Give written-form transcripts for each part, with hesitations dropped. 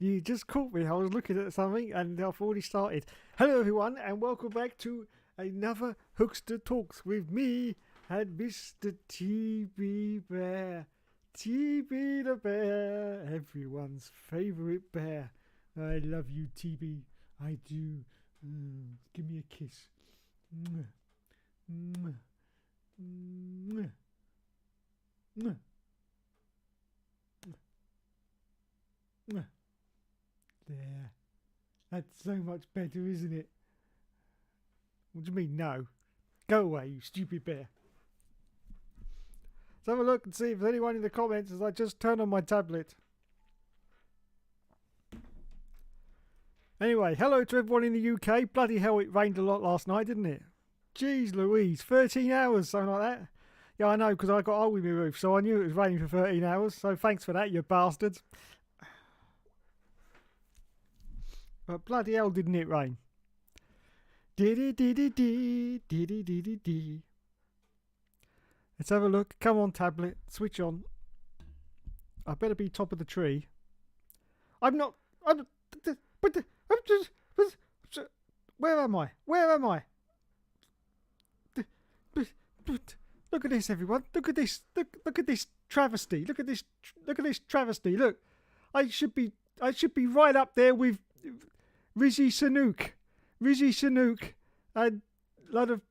You just caught me. I was looking at something and I've already started. Hello, everyone, and welcome back to another Hookster Talks with me and Mr. TB Bear. TB the Bear, everyone's favourite bear. I love you, TB. I do. Give me a kiss. Mwah. Mwah. Mwah. Mwah. Mwah. There. That's so much better, isn't it? What do you mean, no? Go away, you stupid bear. Let's have a look and see if there's anyone in the comments as I just turn on my tablet. Anyway, hello to everyone in the UK. Bloody hell, it rained a lot last night, didn't it? Jeez Louise, 13 hours, something like that. Yeah, I know, because I got hole with my roof, so I knew it was raining for 13 hours. So thanks for that, you bastards. But bloody hell, didn't it rain? Dee-dee-dee-dee-dee. Let's have a look. Come on, tablet. Switch on. I better be top of the tree. I'm not... Where am I? Where am I? Look at this, everyone. Look at this. Look at this travesty. Look at this travesty. Look. I should be right up there with Rishi Sunak and a lot of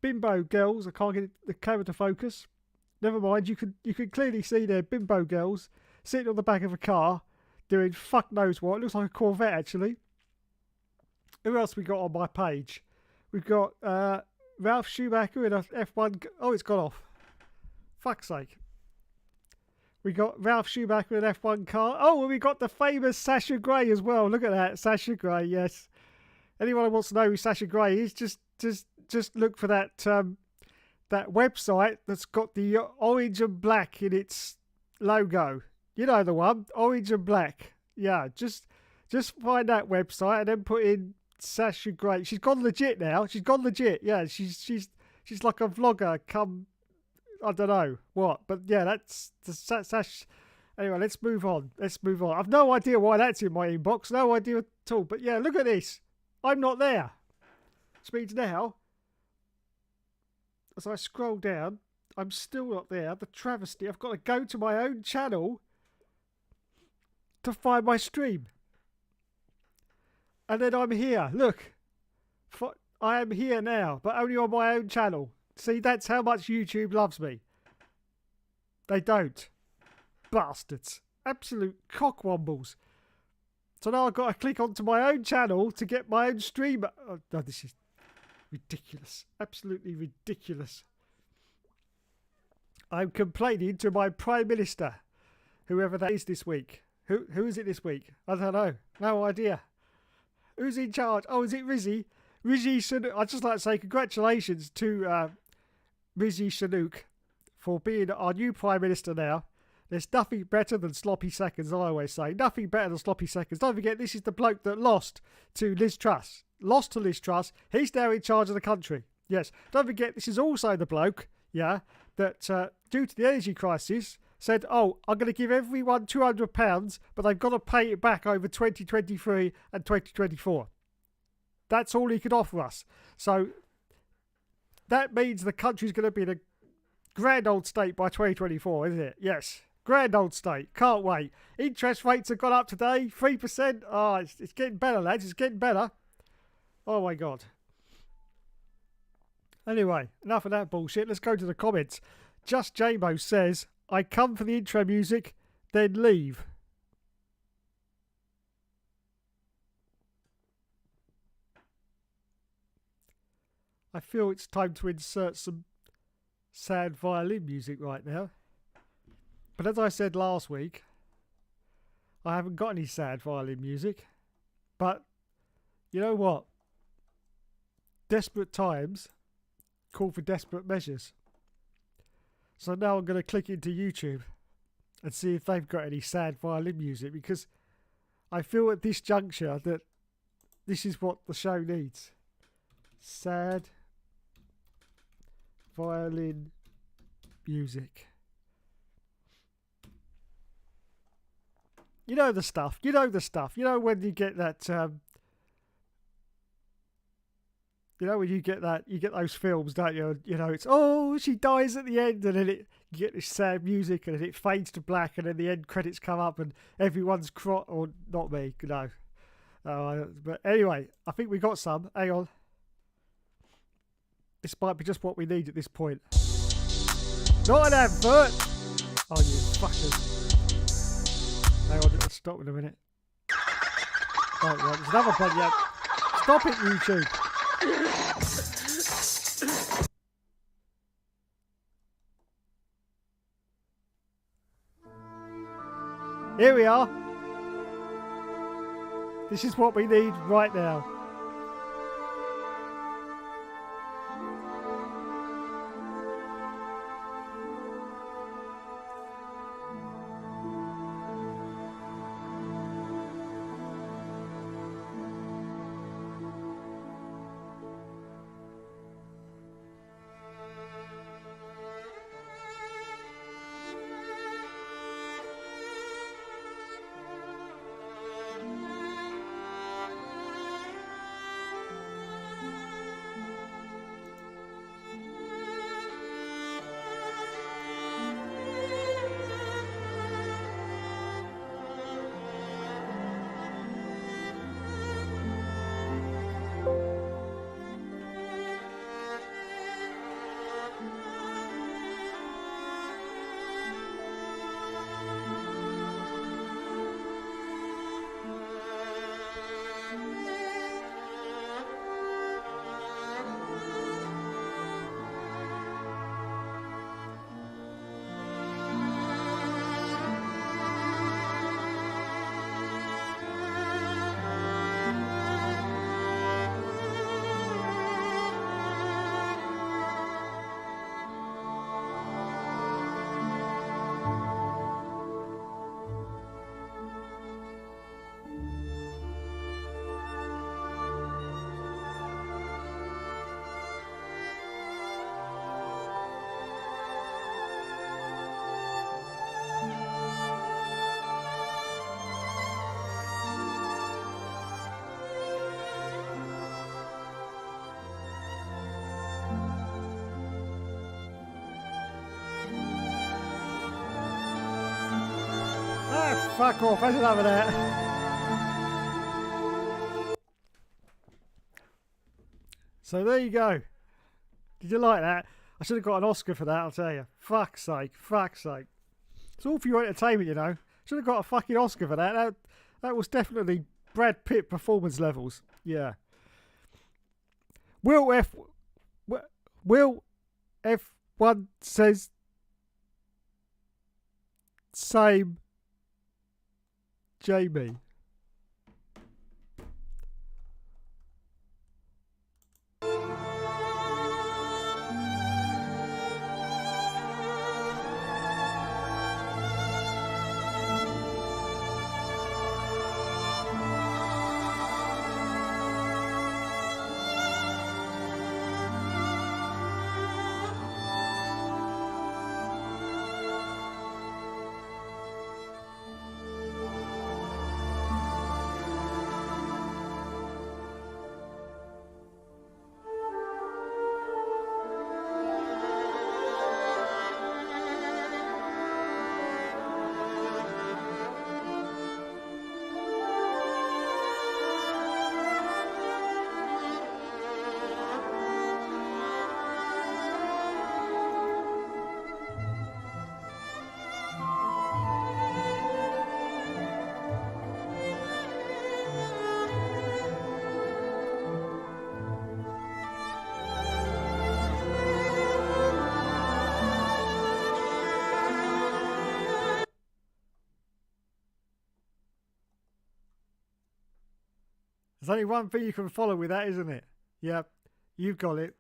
bimbo girls. I can't get the camera to focus. Never mind, you could clearly see their bimbo girls sitting on the back of a car doing fuck knows what. It looks like a Corvette, actually. Who else we got on my page? We've got Ralph Schumacher in a F1. Oh, it's gone off. Fuck's sake. We got Ralph Schumacher in an F1 car. Oh, and we got the famous Sasha Grey as well. Look at that, Sasha Grey. Yes. Anyone who wants to know who Sasha Grey is, just look for that that website that's got the orange and black in its logo. You know the one, orange and black. Yeah, just find that website and then put in Sasha Grey. She's gone legit now. She's gone legit. Yeah, she's like a vlogger. Come, I don't know what, but yeah, that's the Sash. Anyway, let's move on. I've no idea why that's in my inbox. No idea at all. But yeah, look at this. I'm not there. Which means now, as I scroll down, I'm still not there. The travesty. I've got to go to my own channel to find my stream. And then I'm here. Look. I am here now, but only on my own channel. See, that's how much YouTube loves me. They don't. Bastards. Absolute cockwombles. So now I've got to click onto my own channel to get my own stream. Oh, no, this is ridiculous. Absolutely ridiculous. I'm complaining to my Prime Minister, whoever that is this week. Who is it this week? I don't know. No idea. Who's in charge? Oh, is it Rishi? Rishi Sunak. I'd just like to say congratulations to Rishi Sunak for being our new Prime Minister now. There's nothing better than sloppy seconds, I always say. Nothing better than sloppy seconds. Don't forget, this is the bloke that lost to Liz Truss. He's now in charge of the country. Yes. Don't forget, this is also the bloke, yeah, that due to the energy crisis said, oh, I'm going to give everyone £200, but they've got to pay it back over 2023 and 2024. That's all he could offer us. So that means the country's going to be in a grand old state by 2024, isn't it? Yes. Grand old state. Can't wait. Interest rates have gone up today. 3%. Oh, it's getting better, lads. It's getting better. Oh, my God. Anyway, enough of that bullshit. Let's go to the comments. Just Jamo says, I come for the intro music, then leave. I feel it's time to insert some sad violin music right now. But as I said last week, I haven't got any sad violin music. But you know what? Desperate times call for desperate measures. So now I'm going to click into YouTube and see if they've got any sad violin music, because I feel at this juncture that this is what the show needs. Sad violin music. You know the stuff. You know the stuff. You know when you get that. You know when you get that. You get those films, don't you? You know it's she dies at the end, and then you get this sad music, and then it fades to black, and then the end credits come up, and everyone's or not me, no. But anyway, I think we got some. Hang on. This might be just what we need at this point. Not an advert! Oh, you fuckers. Hang on, I'll stop in a minute. Oh, right, there's another bloody ad. Stop it, YouTube! Here we are. This is what we need right now. Fuck off, I should have that. So there you go. Did you like that? I should have got an Oscar for that, I'll tell you. Fuck's sake, fuck's sake. It's all for your entertainment, you know. Should have got a fucking Oscar for that. That was definitely Brad Pitt performance levels. Yeah. Will F1 says same Jamie. There's only one thing you can follow with that, isn't it? Yep, you've got it.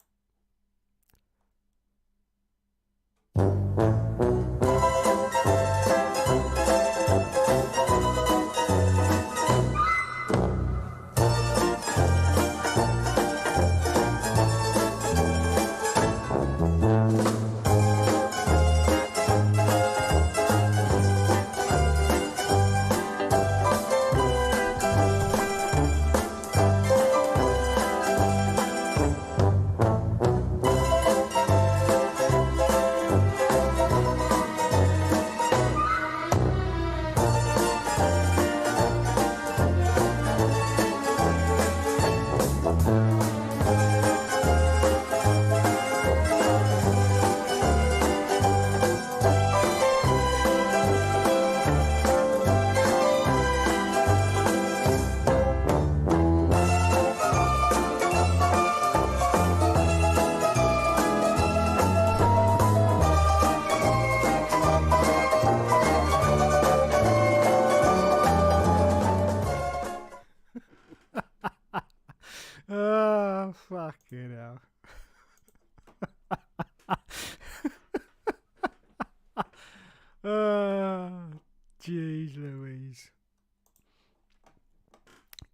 Jeez Louise.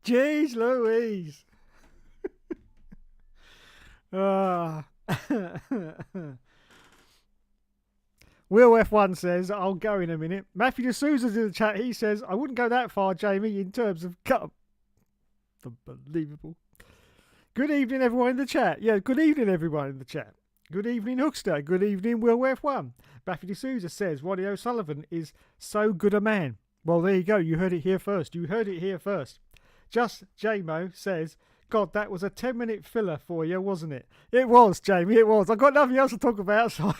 Jeez Louise. Will F1 says, I'll go in a minute. Matthew D'Souza's in the chat. He says, I wouldn't go that far, Jamie, in terms of cut. Unbelievable. Good evening, everyone in the chat. Yeah, good evening, everyone in the chat. Good evening, Hookster. Good evening, Will F1. Matthew D'Souza says, Ronnie O'Sullivan is so good a man. Well, there you go. You heard it here first. You heard it here first. Just J-Mo says, God, that was a 10-minute filler for you, wasn't it? It was, Jamie, it was. I've got nothing else to talk about, so...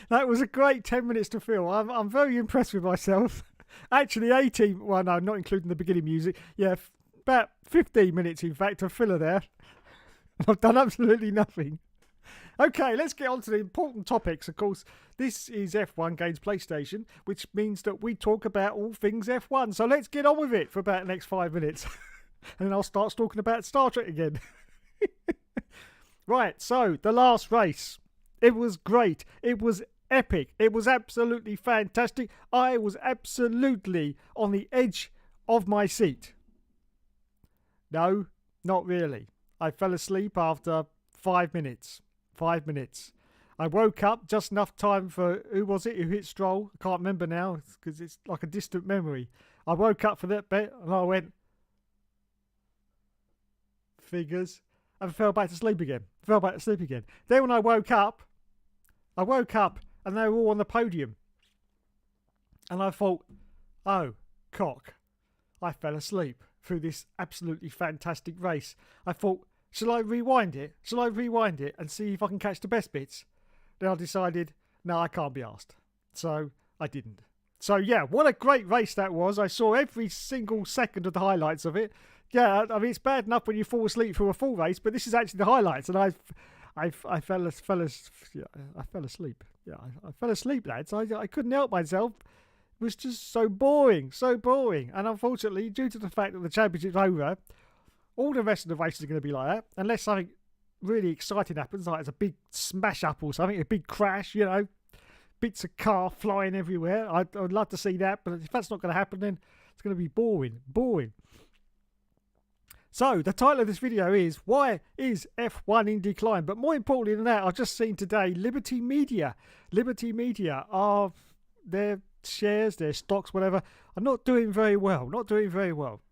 That was a great 10 minutes to fill. I'm very impressed with myself. Actually, 18... Well, no, not including the beginning music. Yeah, about 15 minutes, in fact, of filler there. I've done absolutely nothing. Okay, let's get on to the important topics. Of course, this is F1 Games PlayStation, which means that we talk about all things F1. So let's get on with it for about the next 5 minutes. And then I'll start talking about Star Trek again. Right, so the last race. It was great. It was epic. It was absolutely fantastic. I was absolutely on the edge of my seat. No, not really. I fell asleep after 5 minutes. 5 minutes. I woke up just enough time for, who was it who hit Stroll? I can't remember now because it's like a distant memory. I woke up for that bit and I went, figures, and fell back to sleep again. Then when I woke up and they were all on the podium. And I thought, oh, cock. I fell asleep through this absolutely fantastic race. I thought, shall I rewind it and see if I can catch the best bits? Then I decided, no, I can't be asked. So I didn't. So yeah, what a great race that was. I saw every single second of the highlights of it. Yeah, I mean, it's bad enough when you fall asleep through a full race, but this is actually the highlights. And I fell asleep. Yeah, I fell asleep, lads. I couldn't help myself. It was just so boring. And unfortunately, due to the fact that the championship's over, all the rest of the races are going to be like that, unless something really exciting happens, like there's a big smash up or something, a big crash, bits of car flying everywhere. I'd love to see that, but if that's not going to happen, then it's going to be boring. So, the title of this video is, why is F1 in decline? But more importantly than that, I've just seen today, Liberty Media are, their shares, their stocks, whatever, are not doing very well.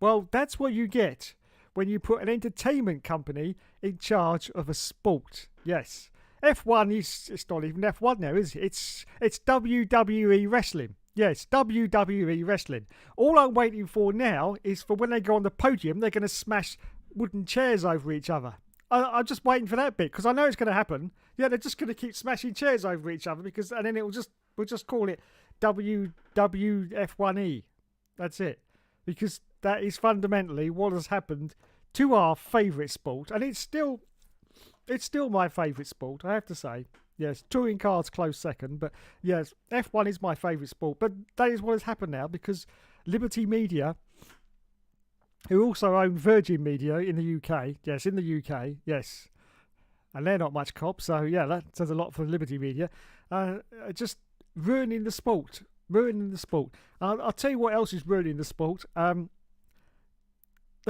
Well, that's what you get when you put an entertainment company in charge of a sport. Yes. F1 it's not even F1 now, is it? It's WWE Wrestling. Yes, WWE Wrestling. All I'm waiting for now is for when they go on the podium, they're going to smash wooden chairs over each other. I'm just waiting for that bit because I know it's going to happen. Yeah, they're just going to keep smashing chairs over each other and then we'll just call it WWF1E. That's it. Because that is fundamentally what has happened to our favourite sport, and it's still my favourite sport, I have to say. Yes, touring cars close second, but yes, F1 is my favourite sport. But that is what has happened now because Liberty Media, who also own Virgin Media in the UK, yes, and they're not much cop, so yeah, that says a lot for Liberty Media, just ruining the sport. I'll tell you what else is ruining the sport. The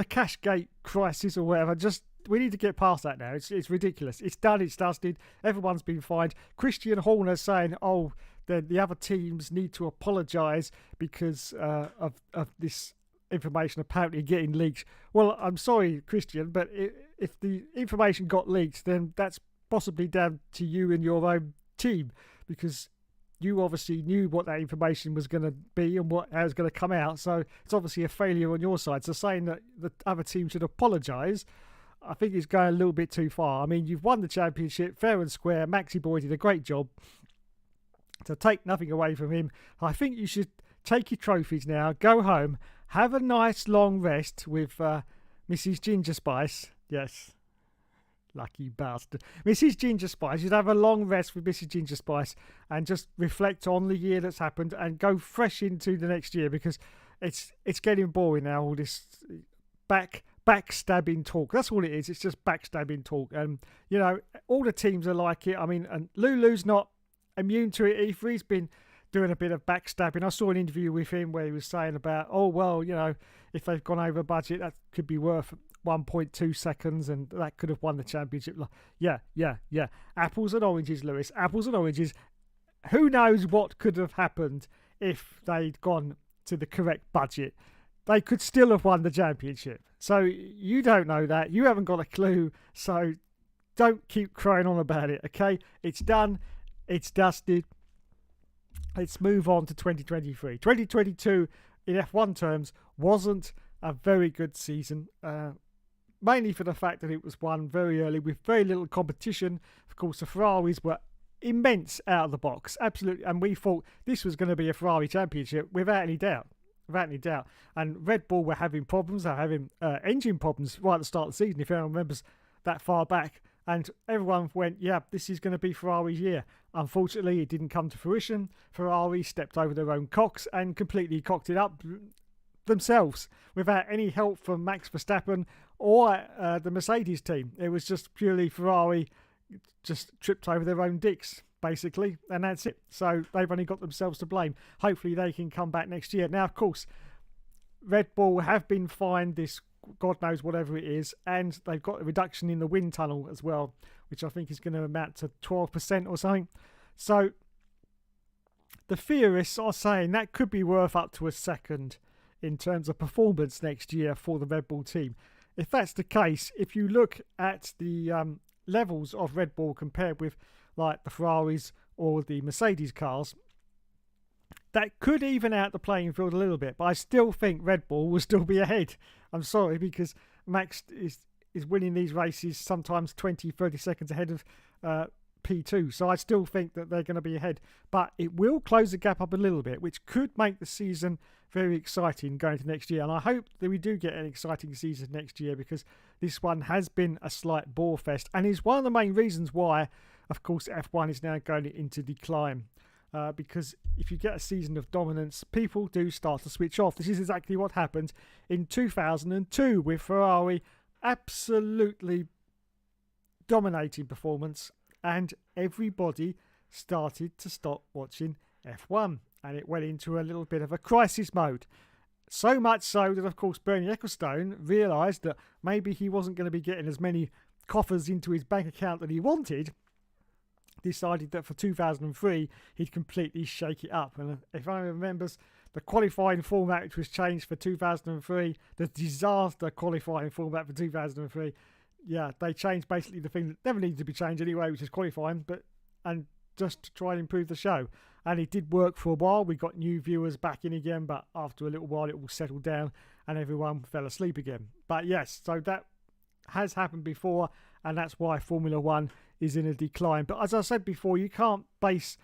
Cashgate crisis or whatever, we need to get past that now. It's ridiculous. It's done, it's dusted. Everyone's been fined. Christian Horner saying, the other teams need to apologise because of this information apparently getting leaked. Well, I'm sorry, Christian, but if the information got leaked, then that's possibly down to you and your own team because you obviously knew what that information was going to be and how it was going to come out. So it's obviously a failure on your side. So saying that the other team should apologise, I think it's going a little bit too far. I mean, you've won the championship fair and square. Maxi Boy did a great job. To take nothing away from him, I think you should take your trophies now, go home, have a nice long rest with Mrs. Ginger Spice. Yes. Lucky bastard. Mrs. Ginger Spice, you'd have a long rest with Mrs. Ginger Spice and just reflect on the year that's happened and go fresh into the next year because it's getting boring now, all this backstabbing talk. That's all it is. It's just backstabbing talk. And, all the teams are like it. I mean, and Lulu's not immune to it either. He's been doing a bit of backstabbing. I saw an interview with him where he was saying about, oh, well, if they've gone over budget, that could be worth 1.2 seconds and that could have won the championship. Yeah. Apples and oranges, Lewis. Apples and oranges. Who knows what could have happened if they'd gone to the correct budget? They could still have won the championship. So you don't know that. You haven't got a clue. So don't keep crying on about it, okay? It's done. It's dusted. Let's move on to 2023. 2022, in F1 terms, wasn't a very good season. Mainly for the fact that it was won very early with very little competition. Of course, the Ferraris were immense out of the box. Absolutely. And we thought this was going to be a Ferrari championship without any doubt. And Red Bull were having problems. They were having engine problems right at the start of the season, if anyone remembers that far back. And everyone went, yeah, this is going to be Ferrari's year. Unfortunately, it didn't come to fruition. Ferrari stepped over their own cocks and completely cocked it up themselves without any help from Max Verstappen or the Mercedes team. It was just purely Ferrari just tripped over their own dicks, basically, and that's it. So they've only got themselves to blame. Hopefully they can come back next year. Now, of course, Red Bull have been fined this God knows whatever it is, and they've got a reduction in the wind tunnel as well, which I think is going to amount to 12% or something. So the theorists are saying that could be worth up to a second in terms of performance next year for the Red Bull team. If that's the case, if you look at the levels of Red Bull compared with like the Ferraris or the Mercedes cars, that could even out the playing field a little bit, but I still think Red Bull will still be ahead. I'm sorry, because Max is winning these races sometimes 20, 30 seconds ahead of P2. So I still think that they're going to be ahead. But it will close the gap up a little bit, which could make the season very exciting going to next year. And I hope that we do get an exciting season next year, because this one has been a slight bore fest and is one of the main reasons why, of course, F1 is now going into decline. Because if you get a season of dominance, people do start to switch off. This is exactly what happened in 2002 with Ferrari absolutely dominating performance, and everybody started to stop watching F1, and it went into a little bit of a crisis mode. So much so that, of course, Bernie Ecclestone realised that maybe he wasn't going to be getting as many coffers into his bank account that he wanted. Decided that for 2003 he'd completely shake it up. And if anyone remembers the qualifying format which was changed for 2003, the disaster qualifying format for 2003, yeah, they changed basically the thing that never needed to be changed anyway, which is qualifying, and just to try and improve the show. And it did work for a while. We got new viewers back in again, but after a little while it all settled down and everyone fell asleep again. But yes, so that has happened before, and that's why Formula One is in a decline. But as I said before, you can't base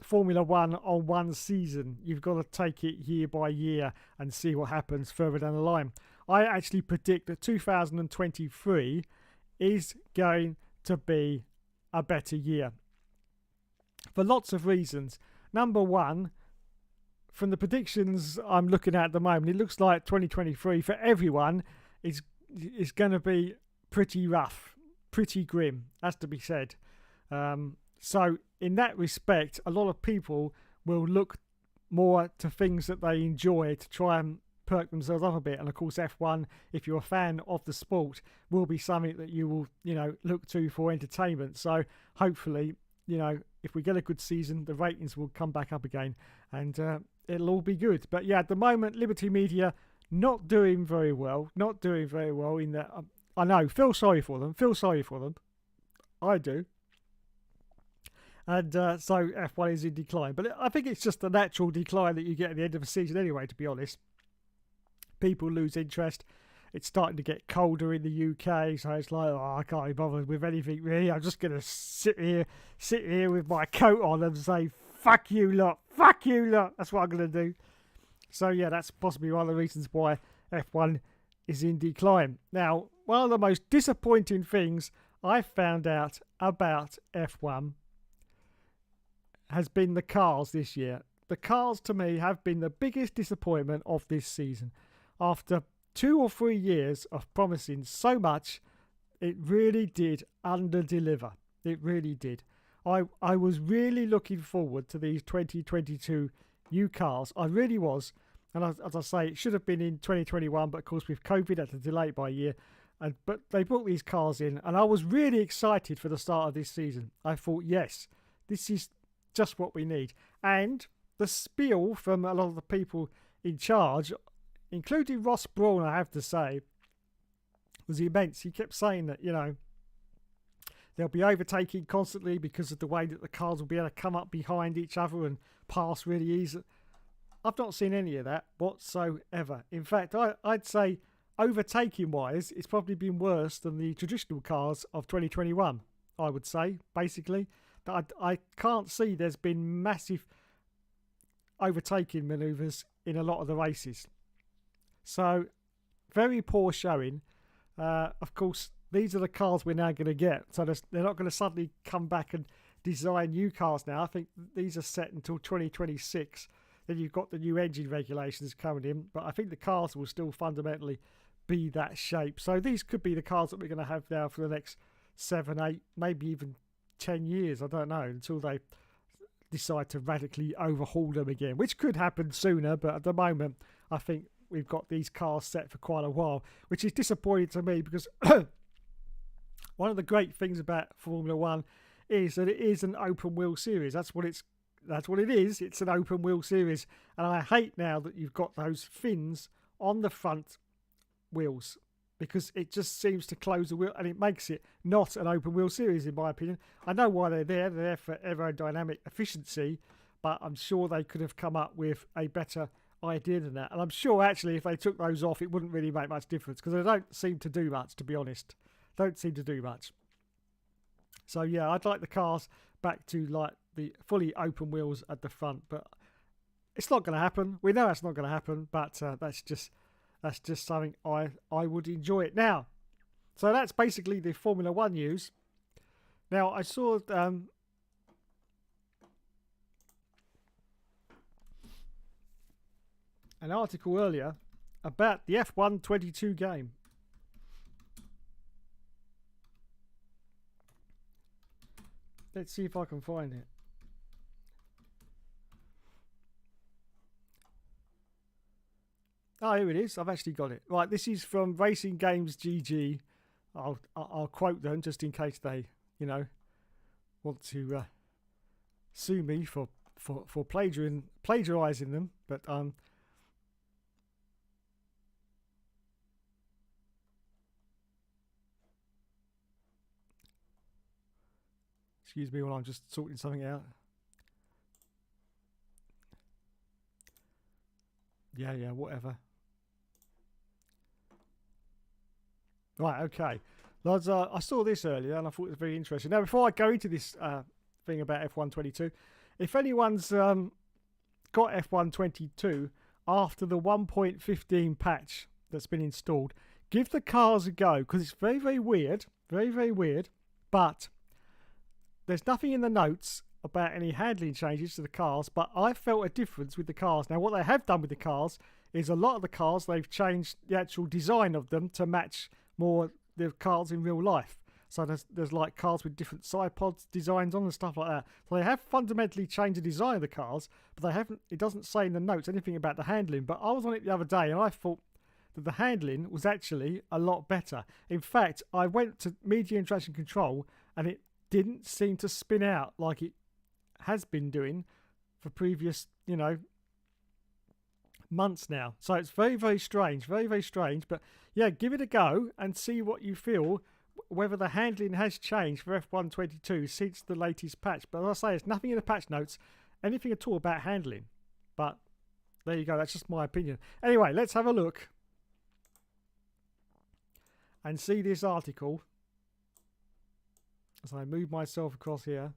Formula One on one season. You've got to take it year by year and see what happens further down the line. I actually predict that 2023 is going to be a better year for lots of reasons. Number one, from the predictions I'm looking at the moment, it looks like 2023 for everyone is going to be pretty rough, pretty grim, has to be said. So in that respect, a lot of people will look more to things that they enjoy to try and perk themselves up a bit. And of course, F1, if you're a fan of the sport, will be something that you will, look to for entertainment. So hopefully, if we get a good season, the ratings will come back up again and it'll all be good. But yeah, at the moment, Liberty Media not doing very well in that. I know, feel sorry for them. I do. And so F1 is in decline. But I think it's just a natural decline that you get at the end of a season anyway, to be honest. People lose interest. It's starting to get colder in the UK, so it's like, I can't be bothered with anything really. I'm just going to sit here with my coat on and say, fuck you lot. That's what I'm going to do. So yeah, that's possibly one of the reasons why F1 is in decline. Now, one of the most disappointing things I've found out about F1 has been the cars this year. The cars, to me, have been the biggest disappointment of this season. After 2 or 3 years of promising so much, it really did under-deliver. It really did. I was really looking forward to these 2022 new cars. I really was. And as I say, it should have been in 2021, but of course with COVID, had to delay it by a year. But they brought these cars in, and I was really excited for the start of this season. I thought, yes, this is just what we need. And the spiel from a lot of the people in charge, including Ross Brawn, I have to say, was immense. He kept saying that, they'll be overtaking constantly because of the way that the cars will be able to come up behind each other and pass really easy. I've not seen any of that whatsoever. In fact, I'd say overtaking wise, it's probably been worse than the traditional cars of 2021, I would say, basically. I can't see there's been massive overtaking manoeuvres in a lot of the races. So, very poor showing. Of course, these are the cars we're now going to get. So they're not going to suddenly come back and design new cars now. I think these are set until 2026. Then you've got the new engine regulations coming in. But I think the cars will still fundamentally be that shape. So these could be the cars that we're going to have now for the next 7, 8, maybe even 10 years. I don't know, until they decide to radically overhaul them again, which could happen sooner. But at the moment, I think we've got these cars set for quite a while, which is disappointing to me because one of the great things about Formula One is that it is an open wheel series. That's what it is. It's an open wheel series, and I hate now that you've got those fins on the front wheels because it just seems to close the wheel and it makes it not an open wheel series, in my opinion. I know why they're there. They're there for aerodynamic efficiency, but I'm sure they could have come up with a better idea than that. And I'm sure actually if they took those off, it wouldn't really make much difference because they don't seem to do much, to be honest. Don't seem to do much. So yeah, I'd like the cars back to like the fully open wheels at the front, but it's not going to happen. We know it's not going to happen, but that's just something I would enjoy it now. So that's basically the Formula One news. Now I saw an article earlier about the F1 22 game. Let's see if I can find it. Oh, here it is. I've actually got it. Right, this is from Racing Games GG. I'll quote them just in case they, want to sue me for plagiarizing them. But excuse me while I'm just sorting something out. Yeah, whatever. Right, okay. Lads, I saw this earlier and I thought it was very interesting. Now, before I go into this thing about F122, if anyone's got F122 after the 1.15 patch that's been installed, give the cars a go because it's very, very weird. Very, very weird. But there's nothing in the notes about any handling changes to the cars, but I felt a difference with the cars. Now, what they have done with the cars is a lot of the cars, they've changed the actual design of them to match more the cars in real life. So there's like cars with different side pods designs on and stuff like that. So they have fundamentally changed the design of the cars, but they haven't. It doesn't say in the notes anything about the handling. But I was on it the other day and I thought that the handling was actually a lot better. In fact, I went to media and traction control and it didn't seem to spin out like it has been doing for previous, months now. So it's very, very strange. Very, very strange. But yeah, give it a go and see what you feel, whether the handling has changed for F122 since the latest patch. But as I say, there's nothing in the patch notes, anything at all about handling. But there you go. That's just my opinion. Anyway, let's have a look and see this article as I move myself across here.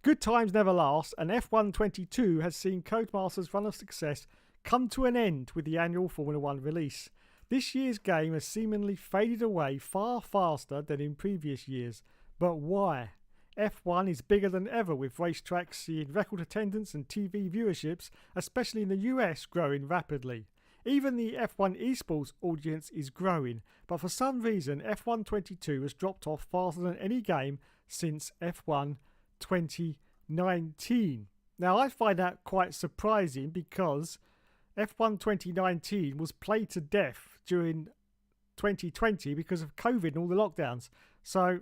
Good times never last, and F122 has seen Codemasters' run of success come to an end with the annual Formula 1 release. This year's game has seemingly faded away far faster than in previous years. But why? F1 is bigger than ever, with racetracks seeing record attendance and TV viewerships, especially in the US, growing rapidly. Even the F1 esports audience is growing, but for some reason F122 has dropped off faster than any game since F1 2019. Now, I find that quite surprising because F1 2019 was played to death during 2020 because of COVID and all the lockdowns. So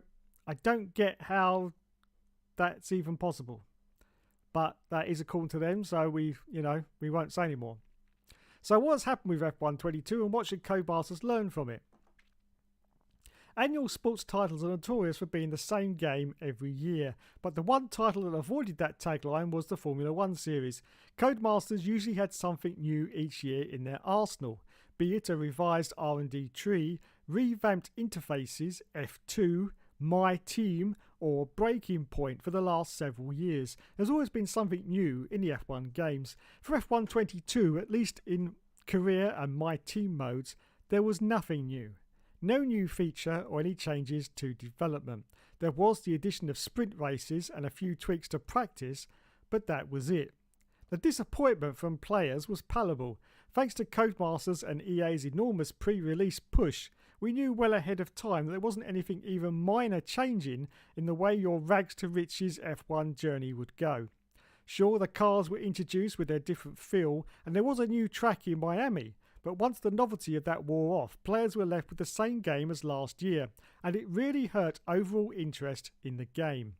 I don't get how that's even possible. But that is according to them, so we won't say anymore. So what's happened with F1 22 and what should Codemasters learn from it? Annual sports titles are notorious for being the same game every year, but the one title that avoided that tagline was the Formula 1 series. Codemasters usually had something new each year in their arsenal, be it a revised R&D tree, revamped interfaces, F2, My Team, or Breaking Point for the last several years. There's always been something new in the F1 games. For F1 22, at least in career and My Team modes, there was nothing new. No new feature or any changes to development. There was the addition of sprint races and a few tweaks to practice, but that was it. The disappointment from players was palpable. Thanks to Codemasters and EA's enormous pre-release push, we knew well ahead of time that there wasn't anything even minor changing in the way your rags to riches F1 journey would go. Sure, the cars were introduced with their different feel, and there was a new track in Miami, but once the novelty of that wore off, players were left with the same game as last year, and it really hurt overall interest in the game.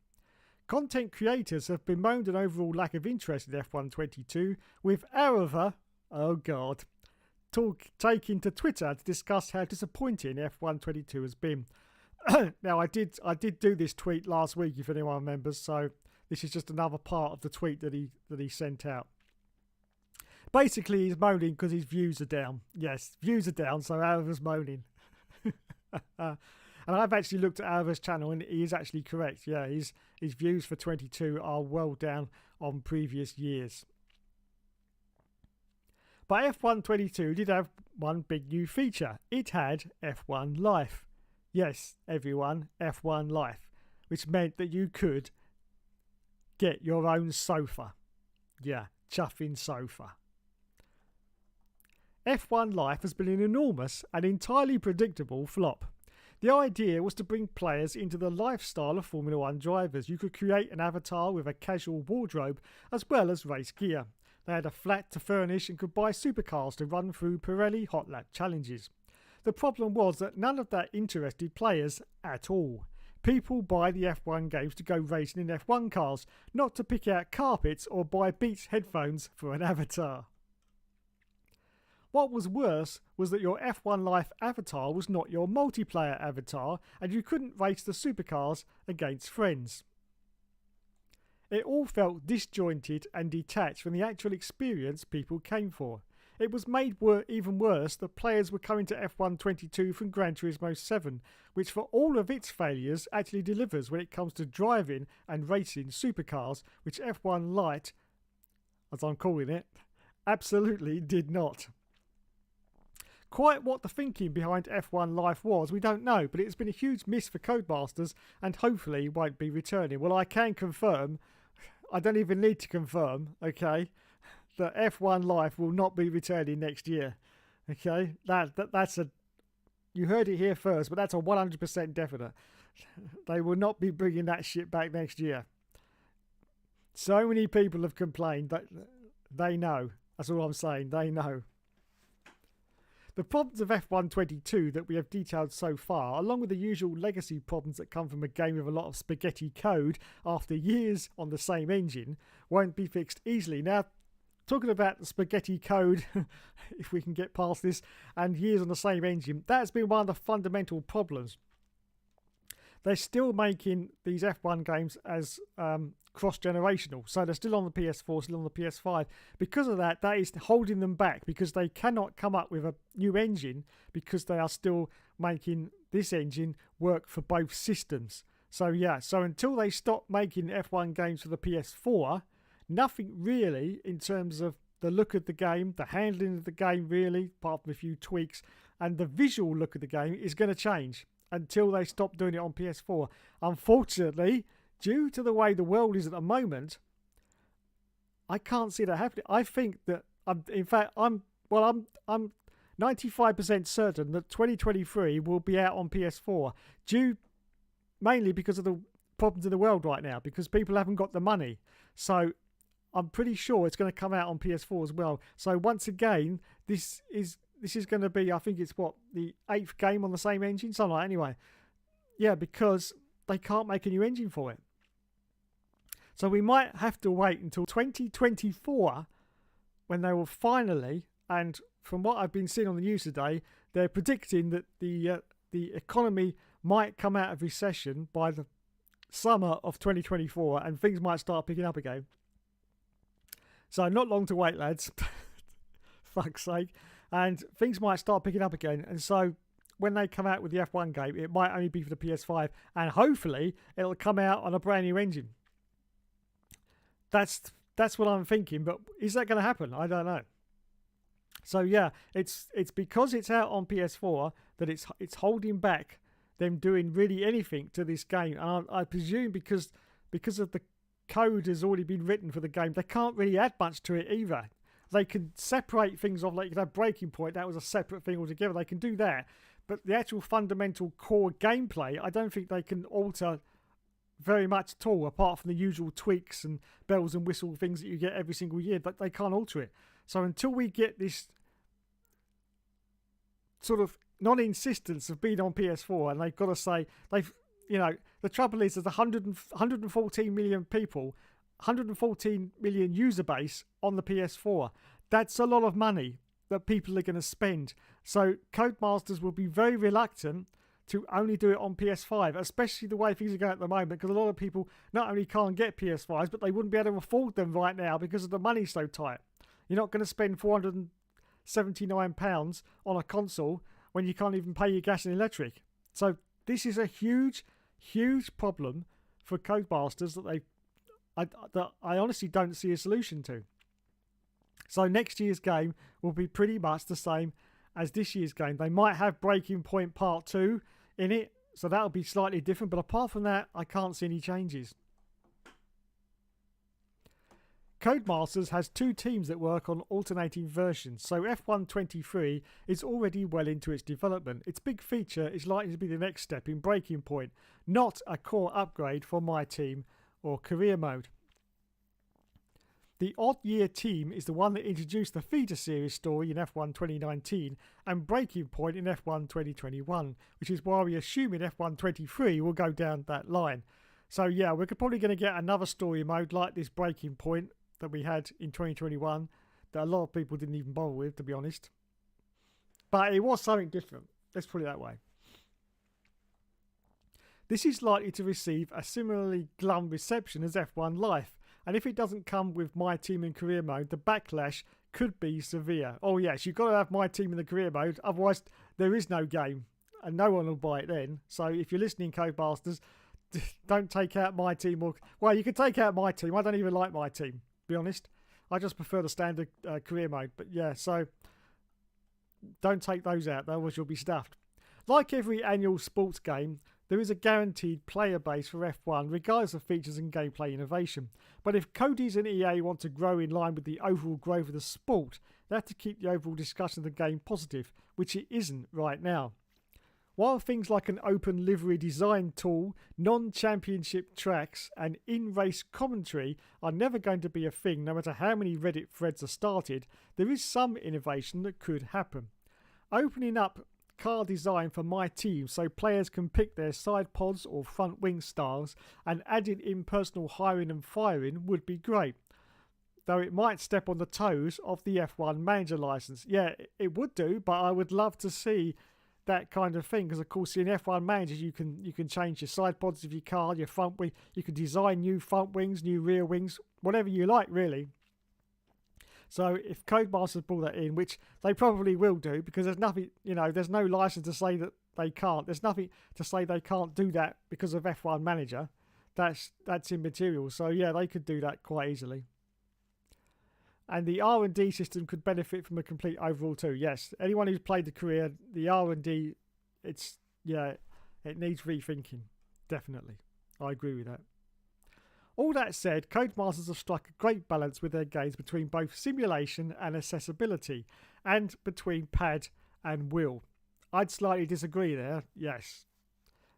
Content creators have bemoaned an overall lack of interest in F1 22, with Arava, taking to Twitter to discuss how disappointing F1 22 has been. Now, I did do this tweet last week, if anyone remembers, so this is just another part of the tweet that he sent out. Basically, he's moaning because his views are down. Yes, views are down, so Arava's moaning. And I've actually looked at Arava's channel, and he is actually correct. Yeah, his views for 22 are well down on previous years. But F1 22 did have one big new feature. It had F1 Life. Yes, everyone, F1 Life, which meant that you could get your own sofa. Yeah, chuffing sofa. F1 Life has been an enormous and entirely predictable flop. The idea was to bring players into the lifestyle of Formula 1 drivers. You could create an avatar with a casual wardrobe as well as race gear. They had a flat to furnish and could buy supercars to run through Pirelli Hot Lap challenges. The problem was that none of that interested players at all. People buy the F1 games to go racing in F1 cars, not to pick out carpets or buy Beats headphones for an avatar. What was worse was that your F1 Life avatar was not your multiplayer avatar, and you couldn't race the supercars against friends. It all felt disjointed and detached from the actual experience people came for. It was made even worse that players were coming to F1 22 from Gran Turismo 7, which for all of its failures actually delivers when it comes to driving and racing supercars, which F1 Lite, as I'm calling it, absolutely did not. Quite what the thinking behind F1 Life was, we don't know, but it's been a huge miss for Codemasters and hopefully won't be returning. Well, I can confirm, I don't even need to confirm, okay, that F1 Life will not be returning next year. Okay, that's a, you heard it here first, but that's a 100% definite. They will not be bringing that shit back next year. So many people have complained that they know. That's all I'm saying, they know. The problems of F1 22 that we have detailed so far, along with the usual legacy problems that come from a game with a lot of spaghetti code after years on the same engine, won't be fixed easily. Now, talking about the spaghetti code, if we can get past this, and years on the same engine, that's been one of the fundamental problems. They're still making these F1 games as cross-generational, so they're still on the PS4, still on the PS5. Because of that, that is holding them back, because they cannot come up with a new engine because they are still making this engine work for both systems. So yeah, so until they stop making F1 games for the PS4, nothing really in terms of the look of the game, the handling of the game really, apart from a few tweaks, and the visual look of the game is going to change until they stop doing it on PS4. Unfortunately, due to the way the world is at the moment, I can't see that happening. I think that, I'm 95% certain that 2023 will be out on PS4, due mainly because of the problems in the world right now because people haven't got the money. So I'm pretty sure it's going to come out on PS4 as well. So once again, this is going to be, I think it's the 8th game on the same engine, something like that. Anyway. Yeah, because they can't make a new engine for it. So we might have to wait until 2024 when they will finally, and from what I've been seeing on the news today, they're predicting that the economy might come out of recession by the summer of 2024 and things might start picking up again. So not long to wait, lads. Fuck's sake. And things might start picking up again. And so when they come out with the F1 game, it might only be for the PS5, and hopefully it'll come out on a brand new engine. That's what I'm thinking, but is that going to happen? I don't know. So yeah, it's because it's out on PS4 that it's holding back them doing really anything to this game. And I presume because of the code has already been written for the game, they can't really add much to it either. They can separate things off, like you could have Breaking Point, that was a separate thing altogether. They can do that. But the actual fundamental core gameplay, I don't think they can alter very much at all, apart from the usual tweaks and bells and whistle things that you get every single year. But they can't alter it. So until we get this sort of non-insistence of being on PS4, and they've got to say, the trouble is there's 114 million people, 114 million user base on the PS4. That's a lot of money that people are going to spend. So Codemasters will be very reluctant to only do it on PS5, especially the way things are going at the moment, because a lot of people not only can't get PS5s, but they wouldn't be able to afford them right now because of the money so tight. You're not going to spend £479 on a console when you can't even pay your gas and electric. So this is a huge, huge problem for Codemasters that I honestly don't see a solution to. So next year's game will be pretty much the same as this year's game. They might have Breaking Point Part 2 in it, so that'll be slightly different. But apart from that, I can't see any changes. Codemasters has 2 teams that work on alternating versions, so F1 23 is already well into its development. Its big feature is likely to be the next step in Breaking Point, not a core upgrade for my team or career mode. The Odd Year team is the one that introduced the feeder series story in F1 2019 and Breaking Point in F1 2021, which is why we assume in F1 23 will go down that line. So yeah, we're probably going to get another story mode like this Breaking Point that we had in 2021 that a lot of people didn't even bother with, to be honest. But it was something different, let's put it that way. This is likely to receive a similarly glum reception as F1 Life. And if it doesn't come with My Team in Career Mode, the backlash could be severe. Oh yes, you've got to have My Team in the Career Mode, otherwise there is no game. And no one will buy it then. So if you're listening, Codemasters, don't take out My Team. Well, you can take out My Team. I don't even like My Team, to be honest. I just prefer the standard Career Mode. But yeah, so don't take those out, otherwise you'll be stuffed. Like every annual sports game, there is a guaranteed player base for F1 regardless of features and gameplay innovation. But if Cody's and EA want to grow in line with the overall growth of the sport, they have to keep the overall discussion of the game positive, which it isn't right now. While things like an open livery design tool, non-championship tracks and in-race commentary are never going to be a thing no matter how many Reddit threads are started, there is some innovation that could happen. Opening up car design for My Team so players can pick their side pods or front wing styles and adding in personal hiring and firing would be great, though it might step on the toes of the F1 manager license. Yeah, it would do, but I would love to see that kind of thing, because of course in F1 managers you can change your side pods of your car, your front wing, you can design new front wings, new rear wings, whatever you like really. So if Codemasters pull that in, which they probably will do, because there's nothing, there's no license to say that they can't. There's nothing to say they can't do that because of F1 Manager. That's immaterial. So yeah, they could do that quite easily. And the R&D system could benefit from a complete overhaul too. Yes, anyone who's played the career, the R&D, it needs rethinking. Definitely. I agree with that. All that said, Codemasters have struck a great balance with their games between both simulation and accessibility, and between pad and wheel. I'd slightly disagree there, yes.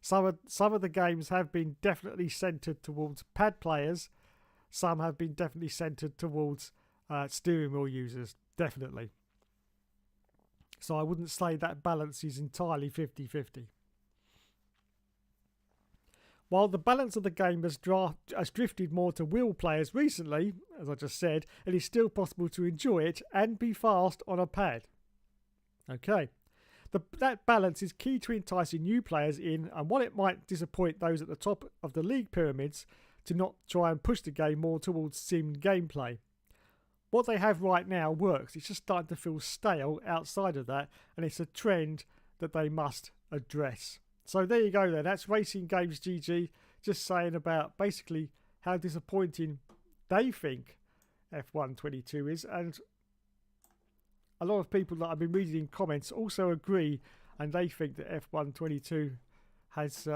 Some of the games have been definitely centred towards pad players. Some have been definitely centred towards steering wheel users. Definitely. So I wouldn't say that balance is entirely 50-50. While the balance of the game has drifted more to wheel players recently, as I just said, it is still possible to enjoy it and be fast on a pad. Okay. That balance is key to enticing new players in, and while it might disappoint those at the top of the league pyramids to not try and push the game more towards sim gameplay, what they have right now works. It's just starting to feel stale outside of that, and it's a trend that they must address. So there you go then. That's Racing Games GG, just saying about basically how disappointing they think F1 22 is, and a lot of people that I've been reading in comments also agree, and they think that F1 22 has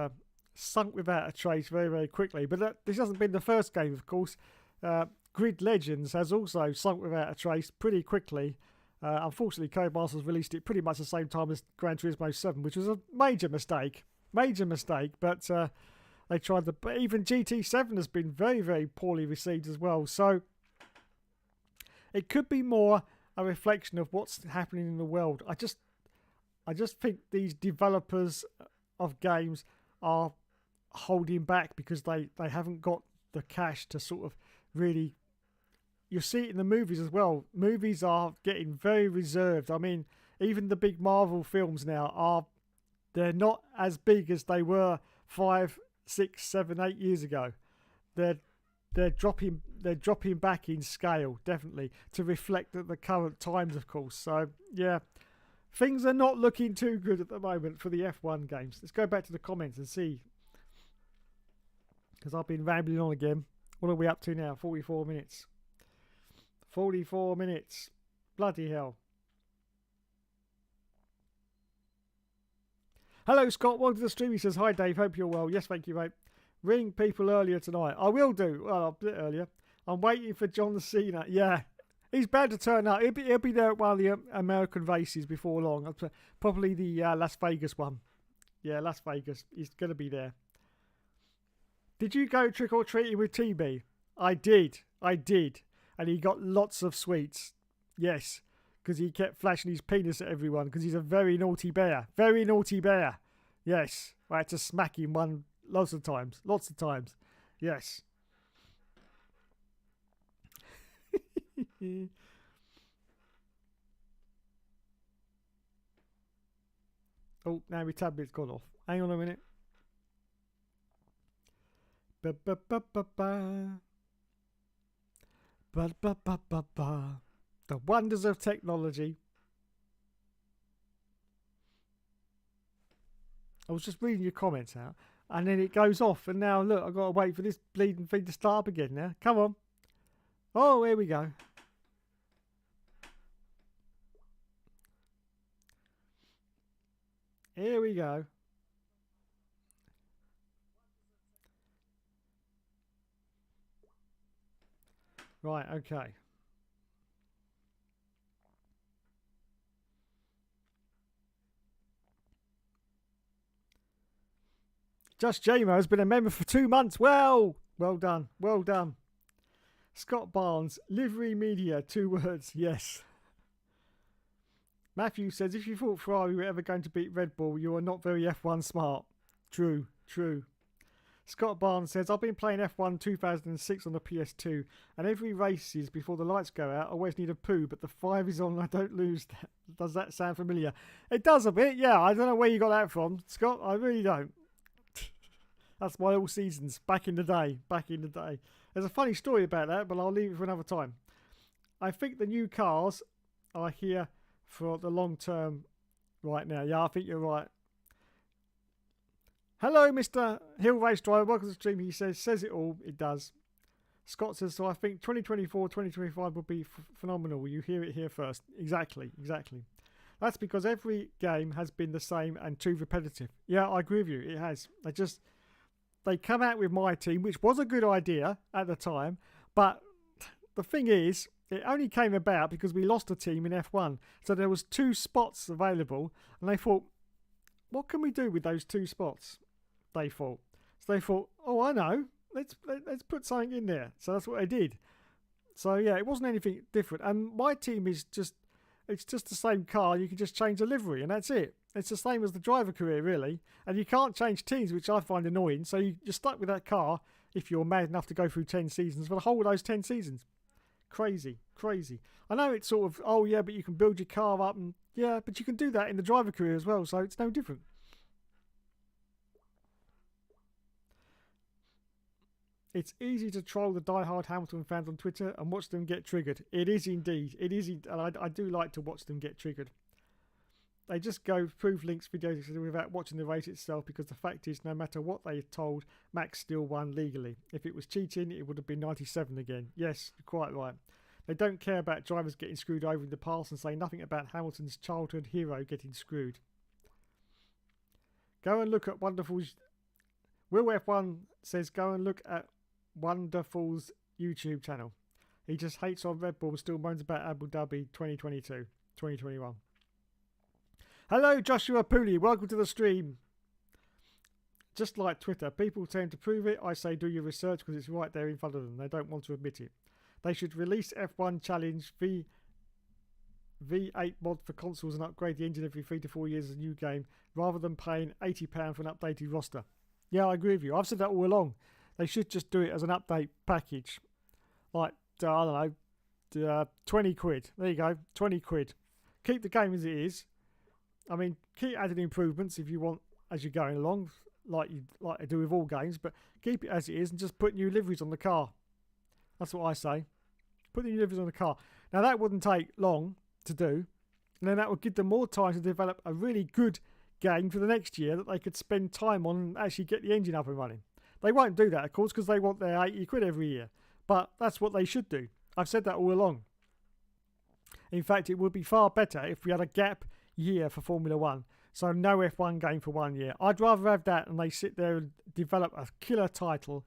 sunk without a trace very, very quickly. But this hasn't been the first game, of course. Grid Legends has also sunk without a trace pretty quickly. Unfortunately, Codemasters released it pretty much the same time as Gran Turismo 7, which was a major mistake. Major mistake, but they tried the... But even GT7 has been very, very poorly received as well. So it could be more a reflection of what's happening in the world. I just think these developers of games are holding back because they haven't got the cash to sort of really... You see it in the movies as well. Movies are getting very reserved. I mean, even the big Marvel films now they're not as big as they were 5, 6, 7, 8 years ago. They're dropping back in scale, definitely, to reflect the current times, of course. So yeah, things are not looking too good at the moment for the F1 games. Let's go back to the comments and see, because I've been rambling on again. What are we up to now? 44 minutes. 44 minutes. Bloody hell. Hello, Scott. Welcome to the stream. He says, hi, Dave. Hope you're well. Yes, thank you, mate. Ring people earlier tonight. I will do. Well, a bit earlier. I'm waiting for John Cena. Yeah. He's bound to turn up. He'll be there at one of the American races before long. Probably the Las Vegas one. Yeah, Las Vegas. He's going to be there. Did you go trick-or-treating with TB? I did. And he got lots of sweets. Yes. Because he kept flashing his penis at everyone. Because he's a very naughty bear. Very naughty bear. Yes. I had to smack him lots of times. Yes. Oh, now my tablet's gone off. Hang on a minute. Ba-ba-ba-ba-ba. Ba-ba-ba-ba-ba. The wonders of technology. I was just reading your comments out, and then it goes off, and now look, I've got to wait for this bleeding thing to start up again now. Come on. Oh, here we go. Here we go. Right, okay. Just Jamo has been a member for 2 months. Well done. Well done. Scott Barnes, Livery Media, 2 words. Yes. Matthew says, if you thought Ferrari were ever going to beat Red Bull, you are not very F1 smart. True. Scott Barnes says, I've been playing F1 2006 on the PS2, and every races before the lights go out, I always need a poo, but the 5 is on and I don't lose that. Does that sound familiar? It does a bit, yeah. I don't know where you got that from, Scott. I really don't. That's my all seasons, back in the day. There's a funny story about that, but I'll leave it for another time. I think the new cars are here for the long term right now. Yeah, I think you're right. Hello, Mr. Hill Race Driver. Welcome to the stream. He says it all. It does. Scott says, so I think 2024, 2025 will be phenomenal. You hear it here first. Exactly. That's because every game has been the same and too repetitive. Yeah, I agree with you. It has. They come out with my team, which was a good idea at the time. But the thing is, it only came about because we lost a team in F1. So there was 2 spots available. And they thought, what can we do with those 2 spots? they thought. So they thought, oh, I know, let's put something in there. So that's what they did. So yeah, it wasn't anything different. And my team is just, it's just the same car. You can just change the livery and that's it. It's the same as the driver career, really. And you can't change teams, which I find annoying. So you're stuck with that car if you're mad enough to go through 10 seasons for the whole of those 10 seasons. Crazy, crazy. I know it's sort of, oh yeah, but you can build your car up. And yeah, but you can do that in the driver career as well. So it's no different. It's easy to troll the diehard Hamilton fans on Twitter and watch them get triggered. It is indeed. It is, and I do like to watch them get triggered. They just go proof links videos without watching the race itself because the fact is, no matter what they told, Max still won legally. If it was cheating, it would have been 97 again. Yes, you're quite right. They don't care about drivers getting screwed over in the past and say nothing about Hamilton's childhood hero getting screwed. Go and look at Wonderful's... Will F1 says go and look at Wonderful's YouTube channel. He just hates on Red Bull and still moans about Abu Dhabi 2021. Hello Joshua Pooley, welcome to the stream. Just like Twitter, people tend to prove it. I say do your research because it's right there in front of them. They don't want to admit it. They should release F1 Challenge V8 mod for consoles and upgrade the engine every 3 to 4 years as a new game rather than paying £80 for an updated roster. Yeah, I agree with you. I've said that all along. They should just do it as an update package. Like, I don't know, 20 quid. There you go, 20 quid. Keep the game as it is. I mean, keep adding improvements if you want as you're going along, like I do with all games, but keep it as it is and just put new liveries on the car. That's what I say. Put the new liveries on the car. Now, that wouldn't take long to do, and then that would give them more time to develop a really good game for the next year that they could spend time on and actually get the engine up and running. They won't do that, of course, because they want their 80 quid every year. But that's what they should do. I've said that all along. In fact, it would be far better if we had a gap year for Formula 1. So no F1 game for 1 year. I'd rather have that and they sit there and develop a killer title